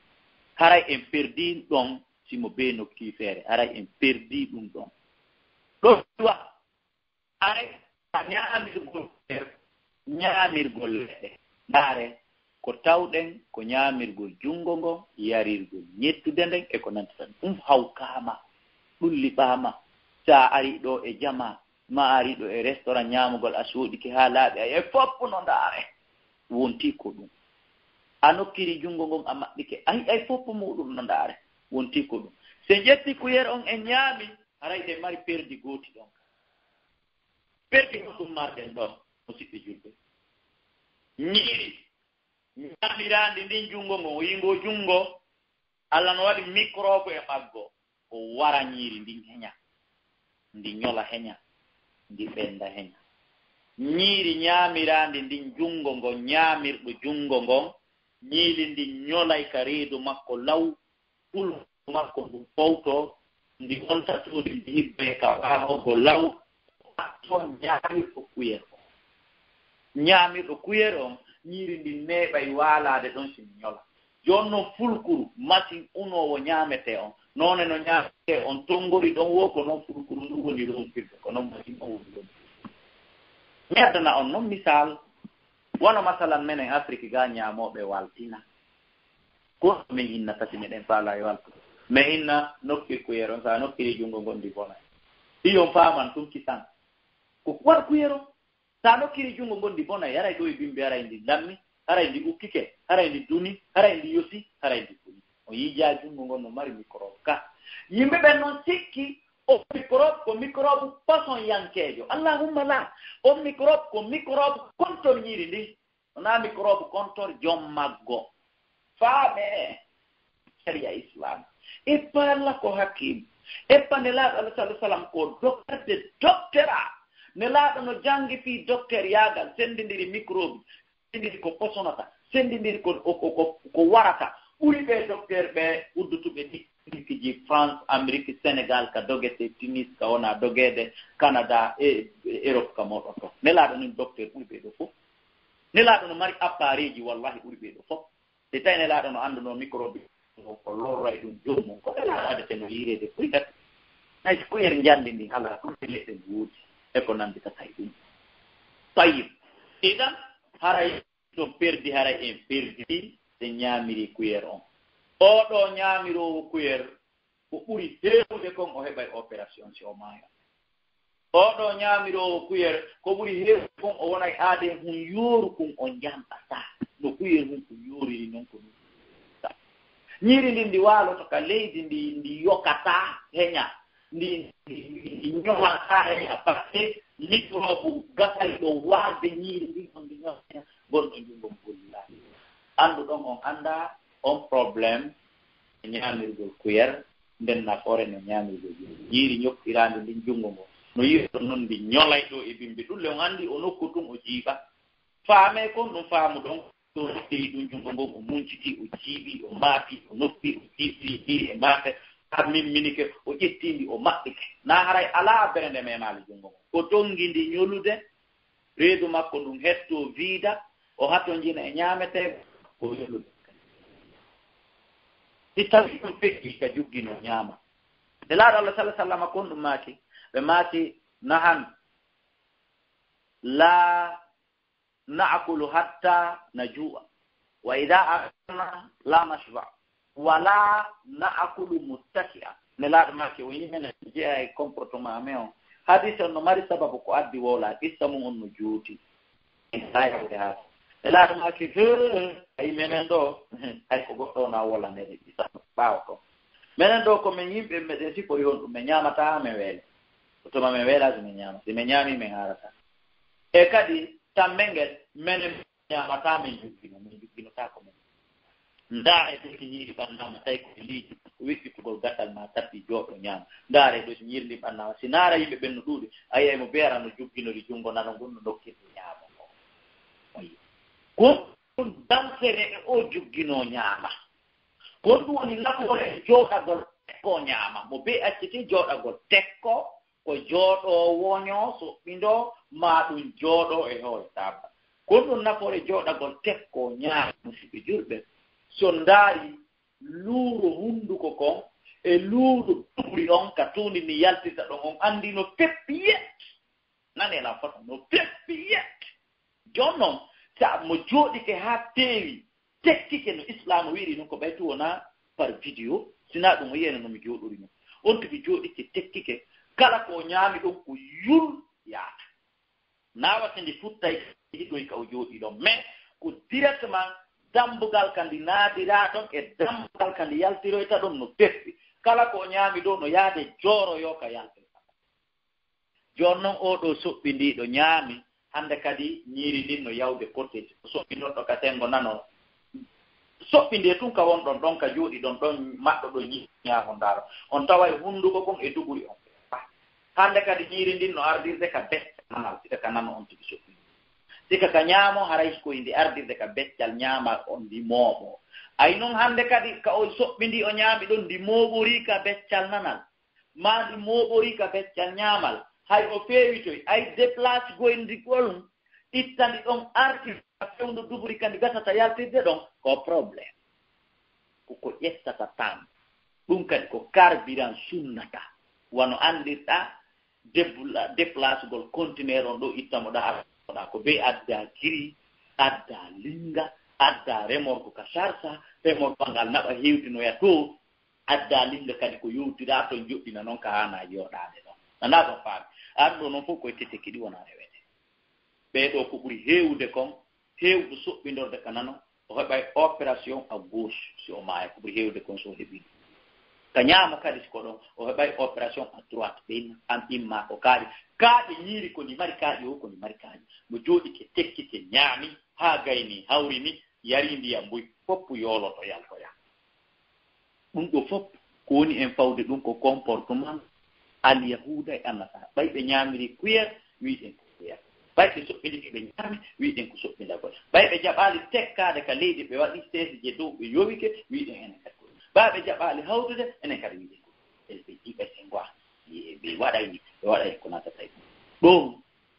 haray en perdi ɗon simo be nokki feere haray en perdi ɗum ɗon ɗo wa haray ñaamirgol leɗɗe ndaare ko tawɗen ko ñaamirgol junngo ngon yarirgol ñettude nden e ko nanta tan ɗum hawkaama ɗum liɓaama sa ari ɗo e jama ma ari ɗo e restaurant ñaamugol a sooɗike haa laaɓi e fopp no ndaare wonti ko ɗum a nokkiri junngo ngon a maɓɓike ay fopp muɗum no ndaare wonti ko ɗum so ƴetti kuyere on en ñaami haray ɗe mari perdi gooti ɗon perdi ko ɗum marɗen ɗon musidɓe julɓe ñiiri ñaamirandi ndin junngo ngon o yingo junngo Allah no waɗi microbe e maggo o wara ñiiri ndin heña ndi ñola heña ndi ɓenda heña ñiiri ñaamirandi ndin junngo ngon ñaamirɗo junngo ngon ñiili ndi ñolay ka reedu makko law pul makko ɗum fowto ndi wonta suudi ndi hibbe ka waahogo law toon ñaamirɗo kuyere on ñaamirɗo kuyere on ñiiri ndi neeɓay waalaade ɗon simi ñola jooni noon fulkuru machine unowo ñaamete on noone no ñaamete on tonngori ɗon wo ko noon fulkuru ndu woni ɗon firde ko noon machine on woni ɗon mi addana on noon misal wono masalan menen Afrique ga ñaamooɓe waltina ko min hinna tati meɗen faala e waltu mais hinna nokkir kuyere on so a nokkiri junngo ngon ndi bona ɗiyon faaman tumki tan ko waɗ kuyere on so a nokkiri junngo ngon ndi bona yaray ɗo e bimbi haray ndi lammi haray ndi ukkike haray ndi duni haray ndi yosi haray ndi fuli o yiijaa junngo ngon no mari microbe ka yimɓe ɓen noon sikki o microbe ko microbe poison yankeejo allahumma la on microbe ko microbe kontor ñiiri ndi wona microbe kontor jom maggo faame sharia islam e palla ko hakim e pa nelaaɗo Allah sallallahu alaihi wasallam ko docteur nelaaɗo no jangi fii docteur yaagal sendindiri microbe sendindiri ko posonata sendindiri ko warata ɓuri ɓe docteur ɓe uddutuɓe ɗikiji France Amérique Sénégal ka dogete Tunis ka wona dogede Canada e Europe ka moɗon to nelaaɗo nin docteur ɓuri ɓe ɗo fof nelaaɗo no mari appareil ji wallahi ɓuri ɓe ɗo fof te tawi nelaaɗo no annduno microbe ko lorra e ɗum joomum ko nelaaɗo adete no yirede fuytat ay kuyere njandi ndi ala ɗumde leɗɗe wuudi e ko nandita tay ɗum tayib idan haray ɗon perdi haray en perdi se ñaamiri kuyere on oɗo ñaamirowo kuyere ko ɓuri heewde kon o heɓay opération si o maaya oɗo ñaamirowo kuyere ko ɓuri heewde kon o wonay aade hun yooru kon o jamɗata no kuyere hun ko yooriri noon ko ɗum ñiiri ndi ndi waaloto ka leydi ndi yokkata heña ndi ñohata heña par ce que microbe gasay ɗo waasde ñiiri ndi on ndi ñoheña gonɗo junngom bollilaahi annduɗon on annda on probléme e ñaamirgol kuyere nden nafoore no ñaamirgol ñiiri ñokkiraandi ndin junngo ngo no yirto noon ndi ñolay ɗo e bimbi ɗulle on anndi o nokku tun o jiiɓa faamee kon ɗum faamu ɗon ɗo nokkiri ɗum junngo ngon o munciti o jiiɓi o maafi o noppi o jiiɓi e maafe har minike o ƴettindi o maɓɓike naa haray alaa bere nde memaali junngo ngon o tongi ndi ñolude reedu makko ɗum hetto wiida o hatonjina e ñaametee o ñolude si tawi ɗum feƴƴi ka juggino ñaama nde laaɗo Allah sallah sallama kon ɗum maaki ɓe maaki nahan la naakulu hatta najua wa ida akalna la nashba wala naakulu muttaki'a nelaɗo make o yimene jeeya e comportement amen o hadise on no mari sababu ko addi wola issa mum on no juuti ayawde haa nelaɗo make ay menen ɗo hay ko goɗɗo na wollanede isa ɓaawa ko menen ɗo komin yimɓe meɗen sipori hon ɗum min ñamata min weele toma min weelade min ñama si min ñaami min haarata e kadi tammel ngel menen ñamata min jugginota ko men ndaare ɗo so ñiiri ɓannama tawi ko liiji wiɗɗitugol gaɗɗal ma tappi jooɗo ñaama ndaare ɗo so ñiirndi ɓannama si naara yimɓe ɓen no ɗuuɗi a yiyay mo beera no jugginori junngo nano ngon no dokkirde ñaama ko kon dansere e o jugginoo ñaama kon ɗum woni nafoore e jooɗagol tekko ñaama mo be acciti jooɗagol tekko ko jooɗoo woñoo so ɓindoo maa ɗum jooɗoo e hoore taaba kon ɗum nafoore jooɗagol tekko ñaama musidɓe julɓe so ndaari luuro hunnduko kon e luuro ɗuɓri on ka tuundi ni yaltita ɗon on anndi no peppi yet nane la fota no peppi yet jooni noon sa mo jooɗike haa teewi tekkike no islam wiiri noon ko ɓaytu wona par vidéo sinaa ɗum o yiyene no mi jooɗori noon on to mi jooɗike tekkike kala ko ñaami ɗon ko yul yaata naawata ndi futtay ɗoy ka o jooɗi ɗon mais ko directement dambugal kandi naadiraa ɗon e dambugal kandi yaltiroyta ɗon no peppi kala ko ñaami ɗo no yaade jooroyo ka yaltirta jooni noon oɗo soɓɓi ndiɗo ñaami hannde kadi ñiiri ndin no yawde potteji o soɓɓi ɗon ɗo ka tengo nano soɓɓi nde tun ka wonɗon ɗon ka jooɗi ɗon ɗon maɗɗo ɗo ñaamo ndaaro on tawa e hunnduko kon e duguri on hannde kadi ñiiri ndin no ardirde ka beccal sika ka nano on tigi soɓɓi sika ka ñaamo haray koye ndi ardirde ka beccal ñaama on ndi mooɓo ay noon hannde kadi ka o soɓɓi ndi o ñaami ɗon ndi mooɓorii ka beccal nanal maa ndi mooɓorii ka beccal ñaamal hay o feewitoy ay déplace goyndi golum ittandi ɗon arti fewndu duburi kandi gasata yaltirde ɗon ko probléme koko ƴettata tan ɗum kadi ko carburant sunnata wano anndirɗa déplace gol conteneur on ɗo ittamoɗa arɗa ko be adda giri adda linga adda remorko ka sarsa remorko ngal naɓa hewtinoya to adda linga kadi ko yowtira to joɗɗina noon ka hana yoɗade ɗon nana ko faami arɗo noon fof koye tete kiɗi wona rewete ɓeeɗo ko ɓuri heewde kon heewde soɓɓindorde ka nano o heɓay opération à gauche si o maaya ko ɓuri heewde kon so heɓi ka ñaama kadi siko ɗon o heɓay opération à droite ɓe an imma ko kaaɗi ñiiri ko ndi mari kaaɗi o ko ndi mari kaaɗi mo jooɗike tekkike ñaami haa gayni hawrini yari ndiyam mboy fopp yooloto yaltoya ɗum ɗo fopp ko woni en fawde ɗum ko comportement alyahuda e annasara ɓay ɓe ñaamiri kuyat wiiɗen ko kuyat ɓay ɓe soɓɓindike ɓe ñaami wiiɗen ko soɓɓindagol ɓay ɓe jaɓaali tekkaade ka leydi ɓe waɗi seesi je dow ɓe yowike wiiɗen enen kadi ko ɓay ɓe jaɓaali hawtude enen kadi wiiɗen ko ɓe jiɓa sen goa ɓe waɗay ko natata ɗum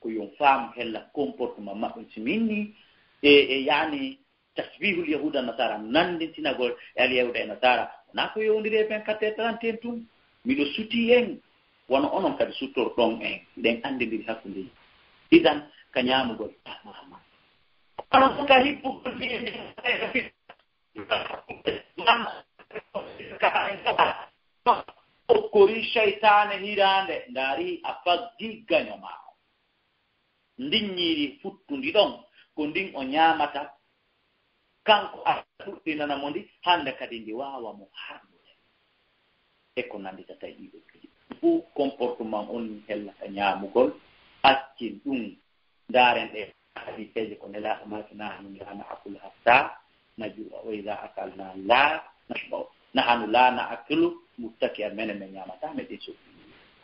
ko yon faamu hella comportement maɓɓe so minni e yaani tasbihul yahuda nasara nandintinagol e alyahuda e nasara wona ko yowndiri e 24 tum miɗo suti en wono onon kadi suttorɗon en ɗen anndidiri hakkunde idan ka ñaamugol tamama onon ka hippugol kori cheytane hirande ndaari a faggi gaño ma o ndin ñiiri futtundi ɗon ko ndin o ñaamata kanko a ɗuɗɗinana mo ndi hannde kadi ndi waawa mo harnude e ko nanditata e ɗiɗo fuu comportement on hellata ñaamugol accin ɗum ndaaren ɗe hadiseeje ko nelaaɗo maake nahanu laana akulu hatta najua o ida akalna laa nashbao nahanu laana akilu muttaki a mene men ñaamata me ɗe soɓi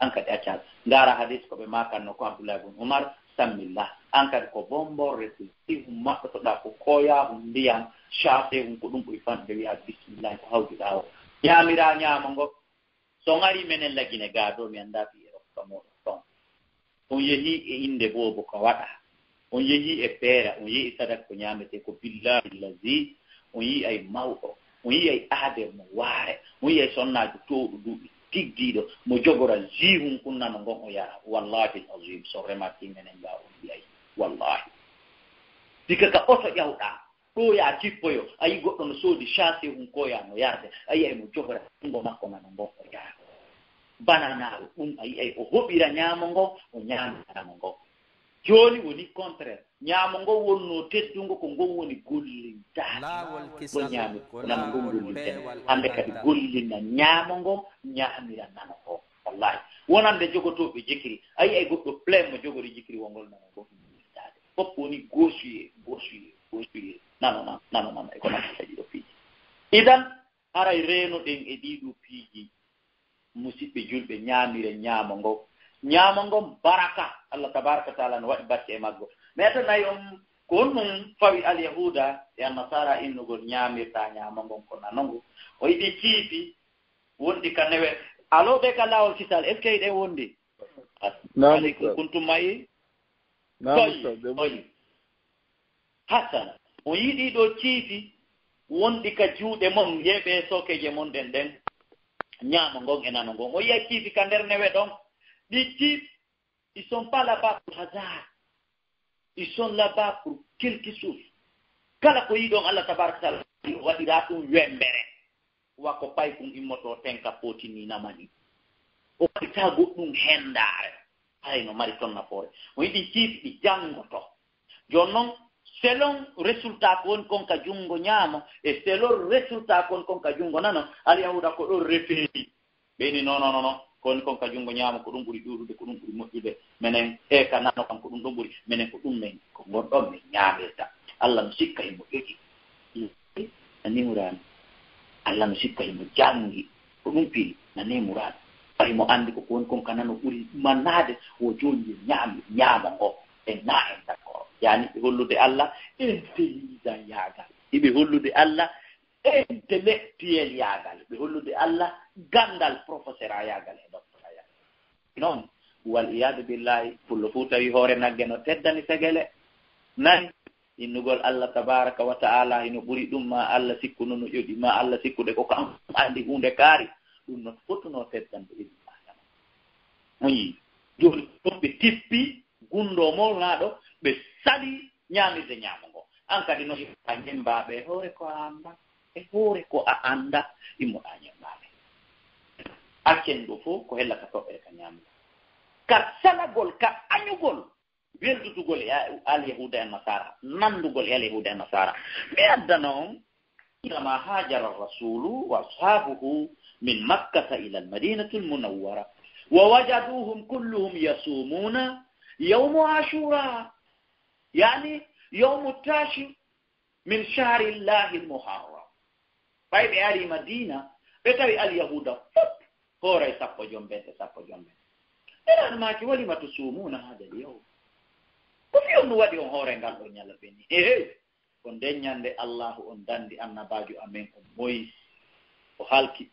an kadi accal ndaara hadis ko ɓe makanno ko abdoulahi bun oumar sammillah an kadi ko bomborre hum maɓɓotoɗa ko koyahum ndiyam chafe hum ko ɗum ɓoy fanɗude wiya bisimillahi ko hawdiɗa o ñaamira ñaama ngo so ngari menen lagine gaa dow mi annda fi e rokka moɗon ton on yehii e inde boobo ko waɗa on yehii e peera on yehii sadak ko ñaamete ko billahi lazi on yii ay mawɗo on yii ay aade mo waare on yii ay sonnaaji towɗo duuɓi tiggiiɗo mo jogora jihum kunnano ngon o yara wallahi azim so remaki menen ngaa on mbiyay wallahi sika ka oto ƴawɗaa ɗo ya jippoyo a yii goɗɗo no soodi chasse hum koya no yarde a yiyay mo jogora ɗungo makko nano ngon o yara banana ay o hobira nyamongo o nyamongo joni woni contraire nyamongo wonno teddungo ko ngom woni gollindade bo nyami nana ngom gollinde hande kadi gollina nyamongo nyamira nana ko wallahi wonande jogotoɓe jikiri ay goɗɗo plein mo jogori jikiri wongol nana gollindade fop woni gauchuye nano e ko nafata ɗiɗo piiji idan aray reno ɗen e ɗiɗo piiji musidɓe julɓe ñaamire ñaamo ngo baraka Allah tabaraka taala no waɗi batte e maggo mais to nayi on ko honɗum fawi alyahuda e annasara innugol ñaamirta ñaamo ngon ko nanongo o yiɗi ciifi wonɗi ka newe aloɓe ka laawol kisal est ce que yiɗe wondi aleykum kuntum mayi toyi hasan o yiɗi ɗo ciifi wonɗi ka juuɗe mon yeɓe sokeje mon ɗen ñaamo ngon e nano ngon o yiya ciifi ka nder newe ɗon ɗi ciif ils sont pas là-bas pour hasard ils sont là-bas pour quelque chose kala ko yiɗon Allah tabaraka taala waɗira ɗum wembere wako pay kum immoto tenka potini namani o waɗita goɗɗum hendare hayno mari ton nafoore o yiɗi ciif ɗi janngoto jon noon selon résultat ko woni kon ka junngo ñaamo e selon résultat kon ka junngo nano alyahuda ko ɗon refeeri ɓeyni non kon kon ka junngo ñaamo ko ɗum ɓuri ɗuuɗude ko ɗum ɓuri moƴƴude menen ka nano kam ko ɗum ɗon ɓuri menen ko ɗum men ko gonɗon min ñaamirta Allah no sikka imo jogi nanimurani Allah no sikka imo janngi ko ɗum piri nanimurani ɓay mo anndi ko woni kon ka nano ɓuri mannade o joni ñaamo ngo e na en d'accord yani ɓe hollude Allah intelligent yaagal ɓe hollude Allah intellectuel yaagal ɓe hollude Allah gandal professeur a yaagal e docteur a yaagal noon wal iyadu billahi pullo fu tawi hoore nagge no teddani segele nani innugol Allah tabaraka wa ta'ala ino ɓuri ɗum ma Allah sikku no ƴoɗi ma Allah sikkude ko kam andi hunde kaari ɗum no fottuno teddande ibnu adama oyi joni fof ɓe tippi gundo molnaɗo ɓe sali ñamirde ñaamo ngo an kadi no a ñembaɓe hoore ko a anda e hoore ko a anda immoɗa ñembaɓe accen ɗo fof ko hellata toɓɓere ka ñamugo ka salagol ka añugol weldutugol e alyahuda en nasara nandugol e alyahuda en nasara mi addana on kama hajara rasulu wa ashabuhu min makkata ila almadinatu almunawwara wa wajaduhum kulluhum yasumuna يوم عاشوراء يعني يوم التاسع من شهر الله المحرم طيب علي مدينة بتوي اليهود فط هو رأي سبو جنبين إلا ما كي ولما تصومون هذا اليوم وفي يوم نوادي هو رأي قال لهم يلا بني كندن يند الله أندن دي أن باجو أمين مويس وحالكي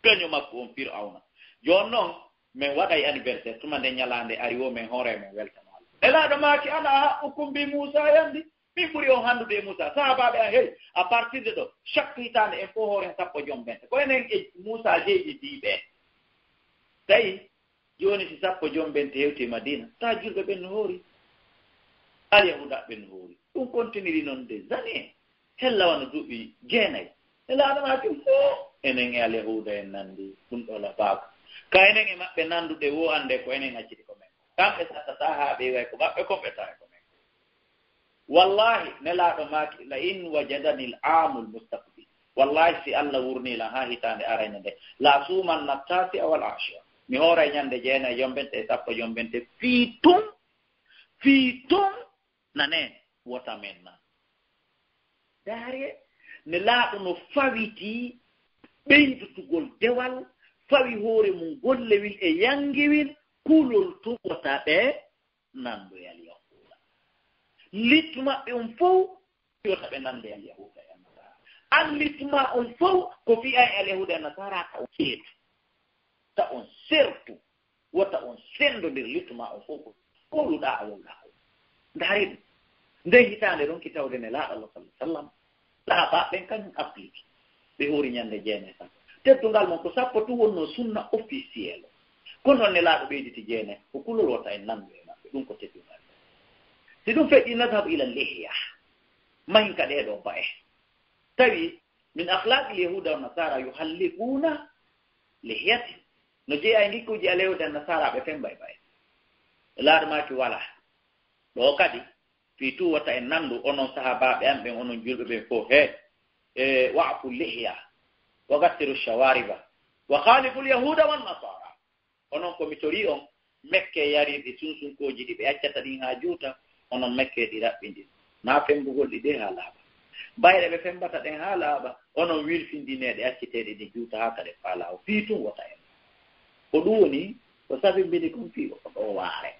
كنيو مكوم فرعون جونون men waɗay anniversaire tumande ñalande ari o men hoore men weltano Allah elaɗo maaki ana haɓɓukum mbi Moussa yandi min ɓuri on handude e Moussa sahabaɓe a hey à partir de ɗo chaque hitande en fof hoore sappo joom bente ko enen e Moussa jeyɗi diɓe tawi joni si sappo joom bente hewti e Madina ta julɓe ɓen no hoori alyahuda ɓen no hoori ɗum continue noon des années hella wano duuɓi jeenayyi elaɗo maaki fof enen e alyahuda en nandi ɗum ɗo la baako kaynen e maɓɓe nanduɗe wo ande ko enen accidi ko men kamɓe sattata haa ɓe way ko maɓɓe komɓeta e ko men wallahi nelaaɗo maaki la in wajadani l amul mustaqbil wallahi si Allah wurnilan haa hitande arayne nde la suman nattasi awal ashia mi hooray ñande jeena yombente e sappo yombente fii tun nanen wota men na daare nelaaɗo no fawiti ɓeydutugol dewal fawi hoore mum gollewil e yangiwil kulol tuɓota ɓe nandoyal yahuda littu maɓɓe on fof yota ɓe nandoyal yahuda e nasara an littuma on fof ko fiya e alyahuda e nasara ka on ceetu ta on sertu wota on sendodir littuma on fof ko koluɗa a wonɗa o ndaari ɗum nde hitande ɗon ki tawde ne laaɗa Allah sallallahu alaihi wasallam laaɓa ɓen kañum applique ɓe hoori ñande jeene tan teddungal mon ko sappo tu wonno sunna officiel kono noon ne laaɗo ɓeyditi jeene ko kulol wota en nandu e maɓɓe ɗum ko teddungal si ɗum feƴƴi nadhabu ila lihya mahin ka ɗeɗo ba e tawi min akhlaqi lyahuda wa nasara yuhalliquna lihyati no jeeya ngikkuji alewde nasara ɓe fen bay laadumaki wala ɗo kadi fi tu wata en nandu onon sahabaɓe an ɓen onon julɓe ɓen fof he wa'fu lihya wa gassiru shawariba wa khalifu lyahuda wan nasara onon komi tori on mekke yarirɗi sunsunkoji ɗi ɓe accata ɗin ha juuta onon mekke ɗi raɓɓindi na fembugol ɗi ɗe ha laaɓa bayɗe ɓe fembata ɗen ha laaɓa onon wilfindineɗe acciteɗe ɗi juuta ha kade faalawo fi tun wata en ko ɗum woni ko sabimbini kon fi ɗo waare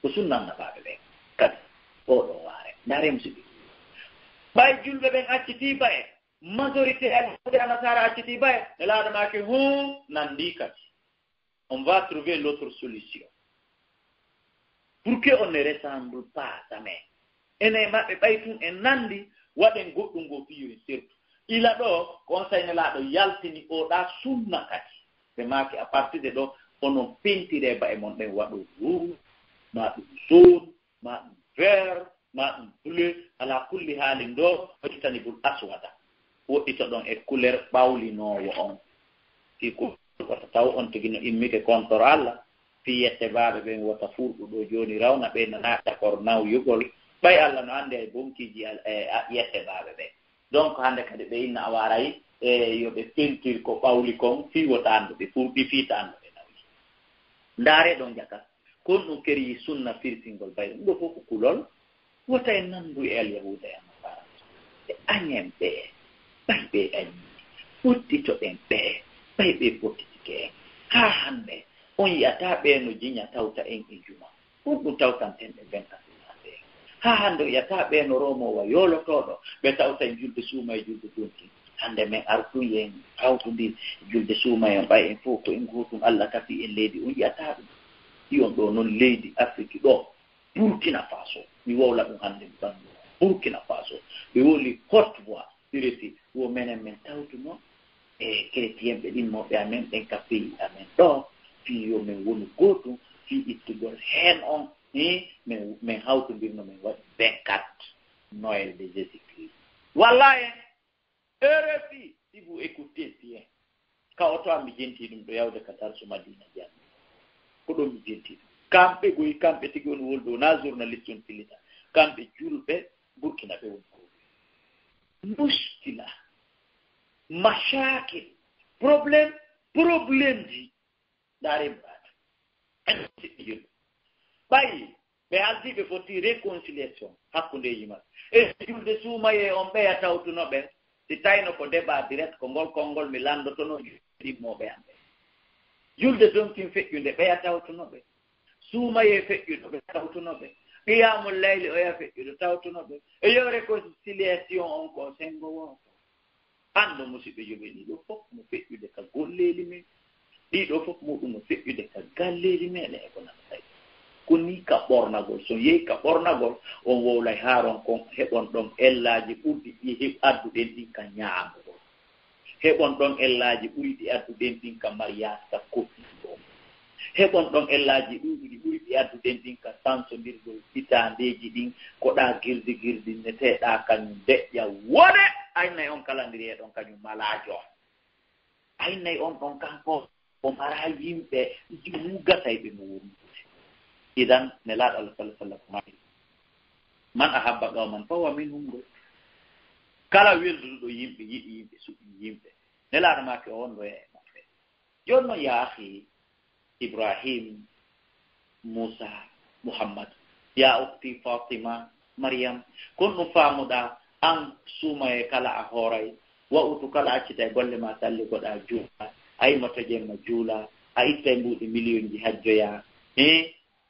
ko sunnannaɓaɓe ɓen kadi oɗo waare ndare musidɓe ɓay julɓe ɓen acciti ba e majorité alhude anasara acciti ba e e laaɗamaki nandi kadi on va trouver l'autre solution pour que on ne ressemble pas jamais ene maɓɓe ɓay tun en nandi waɗen goɗɗum ngo fiyori surtout ila ɗo conseil ne laaɗo yaltini oɗa sunna kadi ɓe maki à partir de ɗo onon pentire ba e mon ɗen waɗo rouge ma ɗum jaune ma ɗum vert ma ɗum bleu ala kulli haalin ɗo hoccitani bul aswada woɗɗito ɗon e couleur ɓawlinowo on si ko wata taw on tigi no immike contor Allah fi yette baaɓe ɓen wata furɗu ɗo joni rawna ɓe nana d'accord nawyugol ɓay Allah no ande e bonkiji yette baaɓe ɓe donc hande kadi ɓe inna a waray yoɓe peinture ko ɓawli kon fi wotanɗo ɓe furɗi fitanɗo ɓe nawi ndaare ɗon jaka kon ɗum keri sunna firtingol bay ɗum ɗo fof ko kulol wota e nandu e alyahuda e nasara ɓe añen ɓe ɓay ɓe añi fottitoɗen ɓe ɓay ɓe fottitike en ha hande on yiyata ɓe no jiña tawta en e juma ɗum ɗum tawtanten ɓe benkasinaɓe ha hande o yiyata ɓe no romowa yolotoɗo ɓe tawta en julde suuma e julde donki hande men artuyen hawtodi julde suuma en ɓay en fof ko en gotum Allah kafi en leydi on yiyata ɗum ɗiyon ɗo noon leydi Afrique ɗo Burkina Faso mi wowla ɗum hannde mi ɓanndu Burkina Faso ɓe woli Côte d'Ivoire ɗireti wo menen men tawtuno e chrétien ɓe ɗimmoɓe amen ɗen ka pays amen ɗo fii yo men woni gootum fii ittugol heen on min hawtodirno min waɗi 24 Noël de Jésus Christ walla en RFI si vous écoutez bien ka oto am mi jenti ɗum ɗo yawde ka darsu Madina Diagne ko ɗon mi jenti ɗum kamɓe goyi kamɓe tigi woni wolɗo na journaliste on filita kamɓe julɓe Burkina ɓe woni ko muskila mashakil probléme ji ndaare mbaɗa siɓɓe julɓe ɓayi ɓe haldiɓe foti réconciliation hakkundeji maɓɓe e julde suumaye on ɓeya tawtuno ɓen si tawino ko débat direct ko ngol konngol mi landotono ɗimmoɓe am ɓe julde donkin feƴƴunde ɓeya tawtuno ɓe suumaye feƴƴuɗo ɓe tawtuno ɓe qiyamul layli oya feƴƴuɗo tawtuno ɓe e yo réconciliation on ko sengo woto anndo musidɓe joɓe ɗiɗo fof mo feƴƴude ka golleeli men ɗiɗo fof muɗum mo feƴƴude ka galleeli meɗen e ko nana tawi ko ni ka ɓornagol so yehi ka ɓornagol on wowlay haaron kon heɓon ɗon ellaaji ɓurɗi ɗi adduɗen ɗin ka ñaamugol heɓon ɗon ellaaji ɓuri ɗi adduɗen ɗin ka mariage ka kofiɗo heɓon ɗon ellaaji ɗuuɗi ɗi ɓuri ɗi adduɗen ɗin ka sansodirgol hitandeji ɗin koɗa girdi neteɗa kañum deƴƴa wone aynayi on kalandiri e ɗon kañum malaajo aynayi on ɗon kanko o mara yimɓe wugatay ɓe mo woni idan ne laaɗo Allah sallallahu alaihi wasallam man ahabba qawman fa huwa minhum ɗo kala welduɗo yimɓe yiɗi yimɓe suɓi yimɓe ne laaɗo make o wonɗo e maɓɓe joni noon ya ahi Ibrahim Musa Muhammad ya ukti Fatima Maryam kon ɗum faamuɗa an suuma e kala a hooray wa'utu kala accita e golle ma salli goɗa juula a yimmoto jemma juula a itta e mbuɗi million ji hajjoya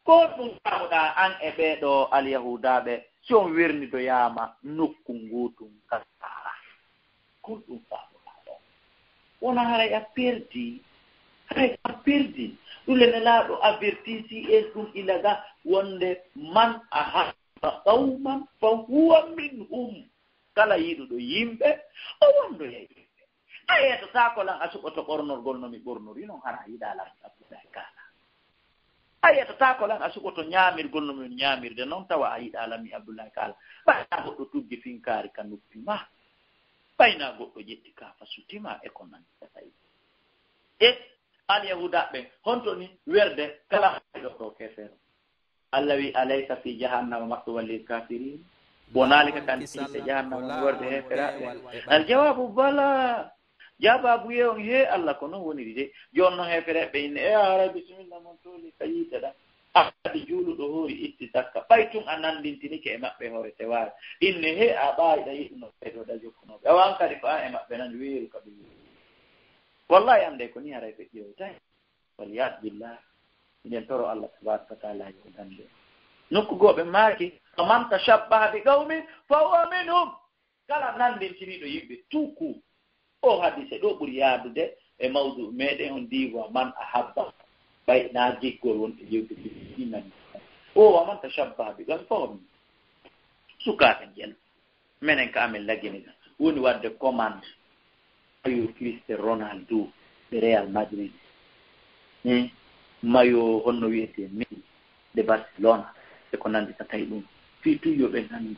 ko ɗum faamuɗa an e ɓeeɗo alyahudaɓe si on wernidoyama nokku ngutum kasara ko ɗum faamuɗa ɗo wona haray a perdi ɗum lene laaɗo avertisi e ɗum ilaga wonde man a habba qawman fa huwa minhum kala yiɗuɗo yimɓe o wondoya yimɓe a yettata ko lan a suɓoto ɓornorgol no mi ɓornori noon hara yiɗa lan abdullahi kala a yettata ko lan a suɓoto ñaamirgol no min ñaamirde noon tawa a yiɗa lami abdullahi kala ɓayna goɗɗo tugge finkaari ka noppi ma ɓayna goɗɗo ƴetti ka fa sutima e ko nanta tawi e al yahuda be hontoni werde kala do kefero Allah wi alaysa fi jahannama maswal lil kafirin bonalika kan fi jahannama werde hefera al jawabu bala jawabu ye Allah kono woni de jonno hefere be ne ara bismillah mon toli kayita da adi julu do hori itti takka baytun anandintini ke mabbe hore tewa inne he abai da yino do da jokuno awan kadi fa e mabbe nan wiiru kabi wallahi ande ko ni ara be jeew tay waliyat billah inen toro Allah tabaraka taala yo dande nokku gobe maaki man tashabbaha bi qaumin fa huwa minhum kala nandintini do yimbe tuku o hadise do buri yadude e mawdu meden on diwa man ahabba bay na jikkol wonte yewte dinan o wa man tashabbaha bi qaumin sukata gen menen ka amel lagini woni wadde commande ayo Cristiano Ronaldo de Real Madrid mayo honno wiete Messi de Barcelona e ko nandi tay dum fitu yobe nandi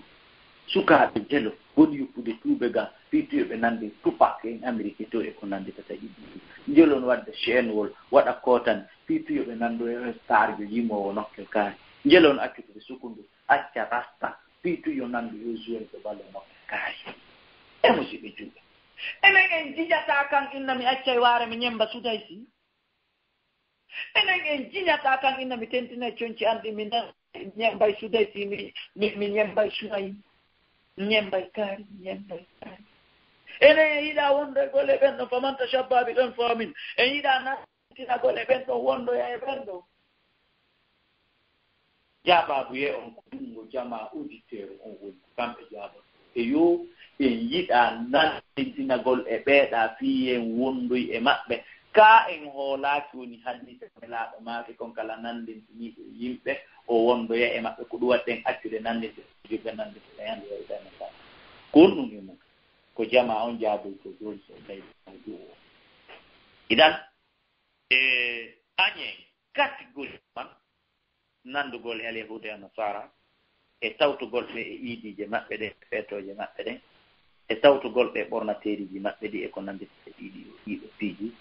sukaabe jelo woni yuppude tuube ga fitu yobe nandi Tupac en Amerique to e ko nandi tay dum jelon wadde chainwol wada kotan fitu yobe nando e star jo yimo nokkel ka jelon accude sukundu acca rasta fitu yo nandi yo joueur de balle nokkel ka e mo sibe jumbe enen en jijata kan inna mi accay waare mi nyemba sudaysi enen en jijata kan inna mi tentina cionci andi mi nyemba sudaysi mi nyemba sunay nyemba kari enen yida wonde gole bendo famanta shabbabi don famin en yida na tina gole bendo wondo ya bendo jaba buye on kungo jama auditeur on won kambe jaba e yo en yida nan tina gol e beeda fi en wondo e mabbe ka en hoolaaki woni hadise melaaɗo maake kon kala nande ni yimɓe o wondo ya e mabbe ko duwaten accude nande jibbe nande tayande e dana ta konu ni mo ko jama on jaabo ko dol so tay do idan anye category man nandugol hele hude nasara e tawtugol be e iidije mabbe de fetoje mabbe de e tawtugol be bornateeriji mabbe di e ko nande ɗiɗo piiji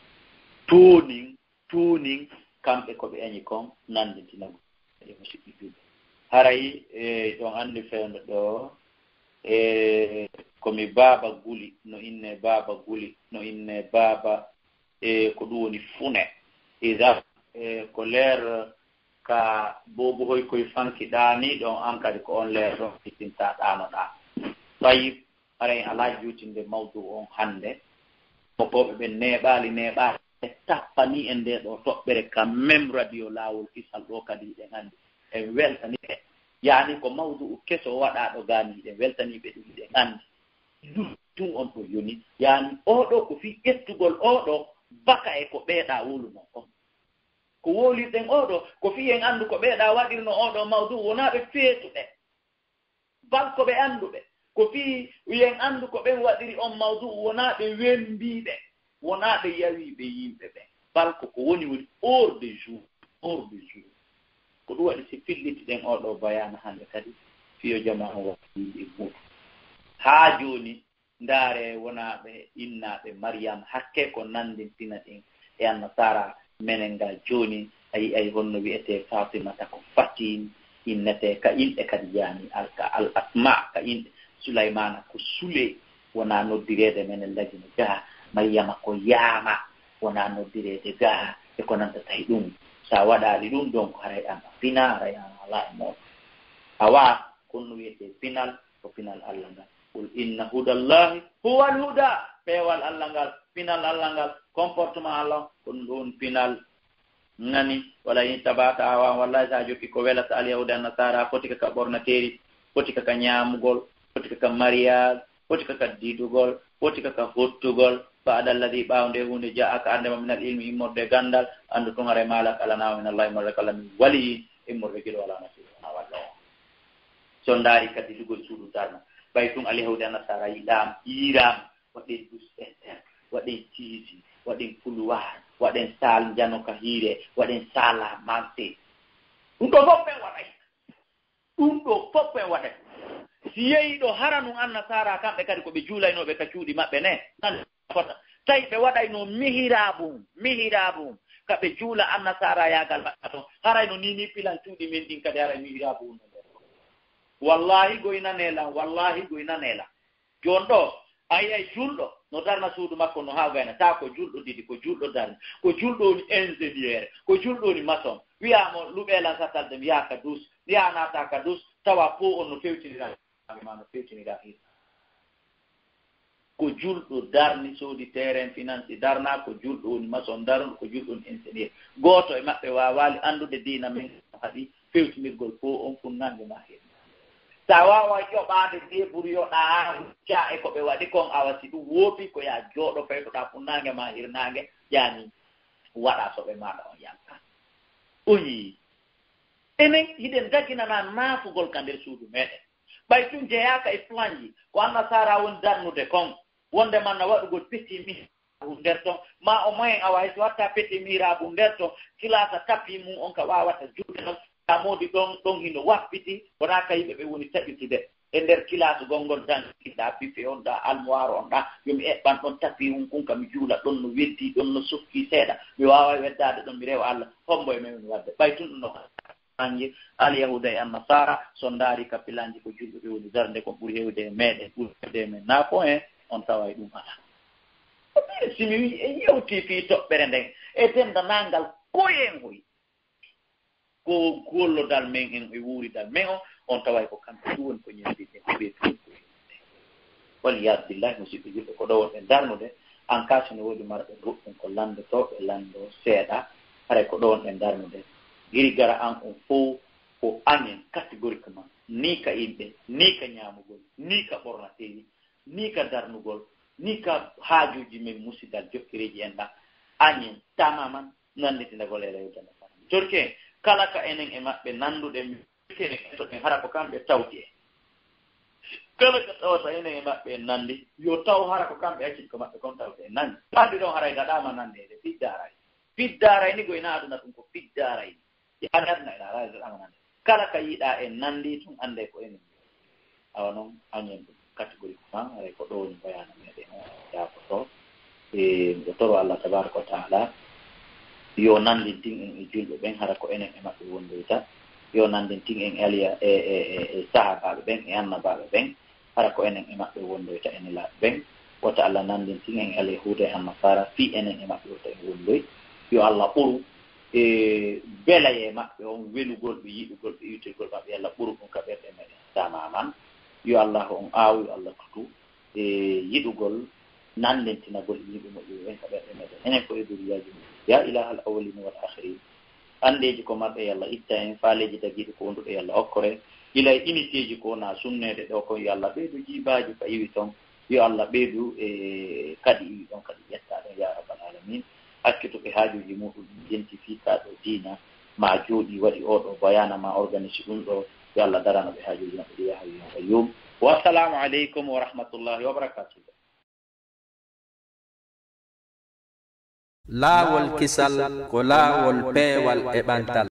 tuning kamɓe ko ɓe añi kon nande tinago e mo siɓɓi juuɓe haray ɗon anndi fewndo ɗo komi baaba guli no inne baaba guli no inne baaba ko ɗum woni fune isa ko leer ka bobo hoy koye fankiɗa ni ɗon an kadi ko on leer ɗon fittinta ɗanoɗa tayib haray ala juutinde mawdu on hannde moɓɓoɓe ɓe neɓali tappani e nde ɗo toɓɓere kam même radio laawol kisal ɗo kadi ɗen hannde en weltani ɓe yaani ko mawdu keso waɗaɗo gaani ɗen weltani ɓe ɗum ɗen anndi ɗum on ɗo yoni yaani oɗo ko fi ƴettugol oɗo baka e ko ɓeeɗa woluno on ko wolirɗen oɗo ko fi en anndu ko ɓeeɗa waɗirno oɗo mawdu wonaa ɓe feetuɓe bal ko ɓe annduɓe ko fi yen anndu ko ɓen waɗiri on mawdu wonaa ɓe wembiiɓe wonaa ɓe yawiiɓe yimɓe ɓe bal ko woni hors de jour ko ɗum waɗi si filliti ɗen oɗo bayana hannde kadi fiyo jama on waɗiɗi muɗum haa jooni ndaare wonaaɓe innaaɓe Mariam hakke ko nandintina ɗin e annasara menen ngal jooni ay honno wiyetee Fatimata ko fatin innete ka inɗe kadi yaani al asma ka inɗe Sulaymana ko sule wonaa noddireede menen lagino gaa Mariama ko yaama wonaa noddireede gaa e ko nanta tawi ɗum sa waɗaali ɗum donc haray an a fina haray an alaa e mooɗo awa konno wiyetee pinal ko pinal Allah ngal qul inna hudallahi huwa alhuda peewal Allah ngal pinal Allah ngal comportement Allah ko ɗum pinal nani wala in tabata awa wallahi sa jokki ko welata alyahuda nasara foti kaka ɓornateeri foti kaka ñaamugol foti kaka mariage foti kaka diidugol foti kaka hottugol ba'da alladhi ɓawnde hunde ja'aka andema min al ilmi immorde gandal andu tun hare malak alana min Allah immorde kala min wali immorde gilo wala nasir na walla o so ndaari kadi dugol suudu tarna bay tun alyahuda nasara yiram waɗen dus waɗen tiisi waɗen pulwar waɗen sal janoka hiire waɗen sala mante ɗum ɗo fof ɓen waɗay ɗum ɗo fof ɓen waɗay si yehi ɗo hara nun annasara kamɓe kadi ko ɓe juulaynoɓe ka cuuɗi maɓɓe ne nan fota tawi ɓe waɗayno mihirabum kaɓe juula annasara yagal maɓɓe ton haray no nini pilan cuuɗi men ɗin kadi haray mihirabu no nder wallahi goynanela jon ɗo ayay julɗo no darna suudu makko no hawgayna ta ko julɗo didi ko julɗo darni ko julɗo woni ingénieur ko julɗo woni maçon wiyamo luɓelan satalde mi yaha ka dus yanata ka dus tawa po on no fewtinira hin ko julɗo darni soodi terrain finance darna ko julɗo woni maçon darno ko julɗo woni ingénieur goto e maɓɓe wawali andude dina men haɗi fewtinirgol po on funnange ma hen sa wawa yoɓade de pour yoɗa ca e koɓe waɗi kon awa si ɗum woopi ko ya jooɗo faytoɗa funnange ma hirnange ƴani waɗa soɓe maɗa on yanka o yii enen hiɗen daginana naafugol ka nder suudu meɗen ɓay tun jeyaka e plan ji ko annasara woni darnude kon wonde manna waɗugol petti mirabu nder ton ma o moyen awa hay so watta petti mirabu nder ton kilasa tappi mum on ka wawata juuɗe non modi ɗon hino wappiti wona ka yimɓe ɓe woni taɓitude e nder kilase gongol dankiɗa biffe on ɗa almoire on ɗa yomi eɓɓan ɗon tapi kun kam mi juula ɗon no weddi ɗon no sukki seeɗa mi wawa weddade ɗon mi rewa Allah hombo e men wadde ɓay tun ɗum no anje alyahuda e annasara so ndaari ka pilanji ko julɓe ɓe woni darde ko ɓuuri hewde e meɗen ɓuuri hewde e men na ko en on tawa e ɗum ala simi wi e yewti fi toɓɓere nden e dendanangal koyen hoy ko gollodal men en e wuuridal men on taway ko kamɓe ɗum woni ko ñandide ko ɓe tuko waliyadu billahi musidɓe julɓe ko ɗo wonɓe darnude en cas no woodi marɓe goɗɗum ko landotoɓe lando seeɗa haray ko ɗo wonɓe darnude giri gara an on fof ko añen catégoriquement ni ka yimɓe ni ka ñaamugol ni ka ɓornateeri ni ka darnugol ni ka haajuji men musidal jokkireji en ɗa añen tamaman nanditindagol e rewdana torke kala ka enen e maɓɓe nanduɗe kene toɗen hara ko kamɓe tawti e kala ka tawata enen e maɓɓe en nandi yo taw hara ko kamɓe accit ko maɓɓe kon tawte en nandi andi ɗon haray gaɗama nandede fiddaray ni goyna aduna ɗum ko fiddaray aduna ena ara gaɗama nande kala ka yiiɗa en nandi tun ande ko enen awa noon añen ɗum catégoriquement haray ko ɗo woni bayana meɗen o yakoto e mbo toro Allah tabaraka wa taala yo nandintin en e julɓe ɓen hara ko enen e maɓɓe wondoyta yo nandintin en aliya e sahabaɓe ɓen e annabaɓe ɓen hara ko enen e maɓɓe wondoyta ene laaɓe ɓen wota Allah nandintin en alyahuda e annasara fi enen e maɓɓe wota en wondoy yo Allah ɓuru e belaye maɓɓe on welugol ɓe yiɗugol ɓe iwtirgol maɓɓe Allah ɓuru ɗum ka ɓerɗe meɗen tamaman yo Allah on aawu yo Allah tutu e yiɗugol nandintinagol yimɓe moƴƴuɓe ɓen ka ɓerɗe meɗen enen ko e duriyaji ya ilaha al awwalina wal akhirin andeji ko marɓe yalla itta en faaleji dagiɗi ko wonduɗo yalla hokkore ila unité ji ko na sunnede ɗo ko yo Allah ɓeydu jibaji ka iwi ton yo Allah ɓeydu e kadi iwi ɗon kadi ƴetta ɗon ya rabbal alamin hakkituɓe haajuji muɗum identificaɗo dina ma jooɗi waɗi oɗo bayana ma organise ɗum ɗo yo Allah darana ɓe haajuji maɓɓe ɗi yaha yo qayyum wassalamu aleykum wa rahmatullahi wa barakatuh. laawol kisal ko laawol peewal e ɓantal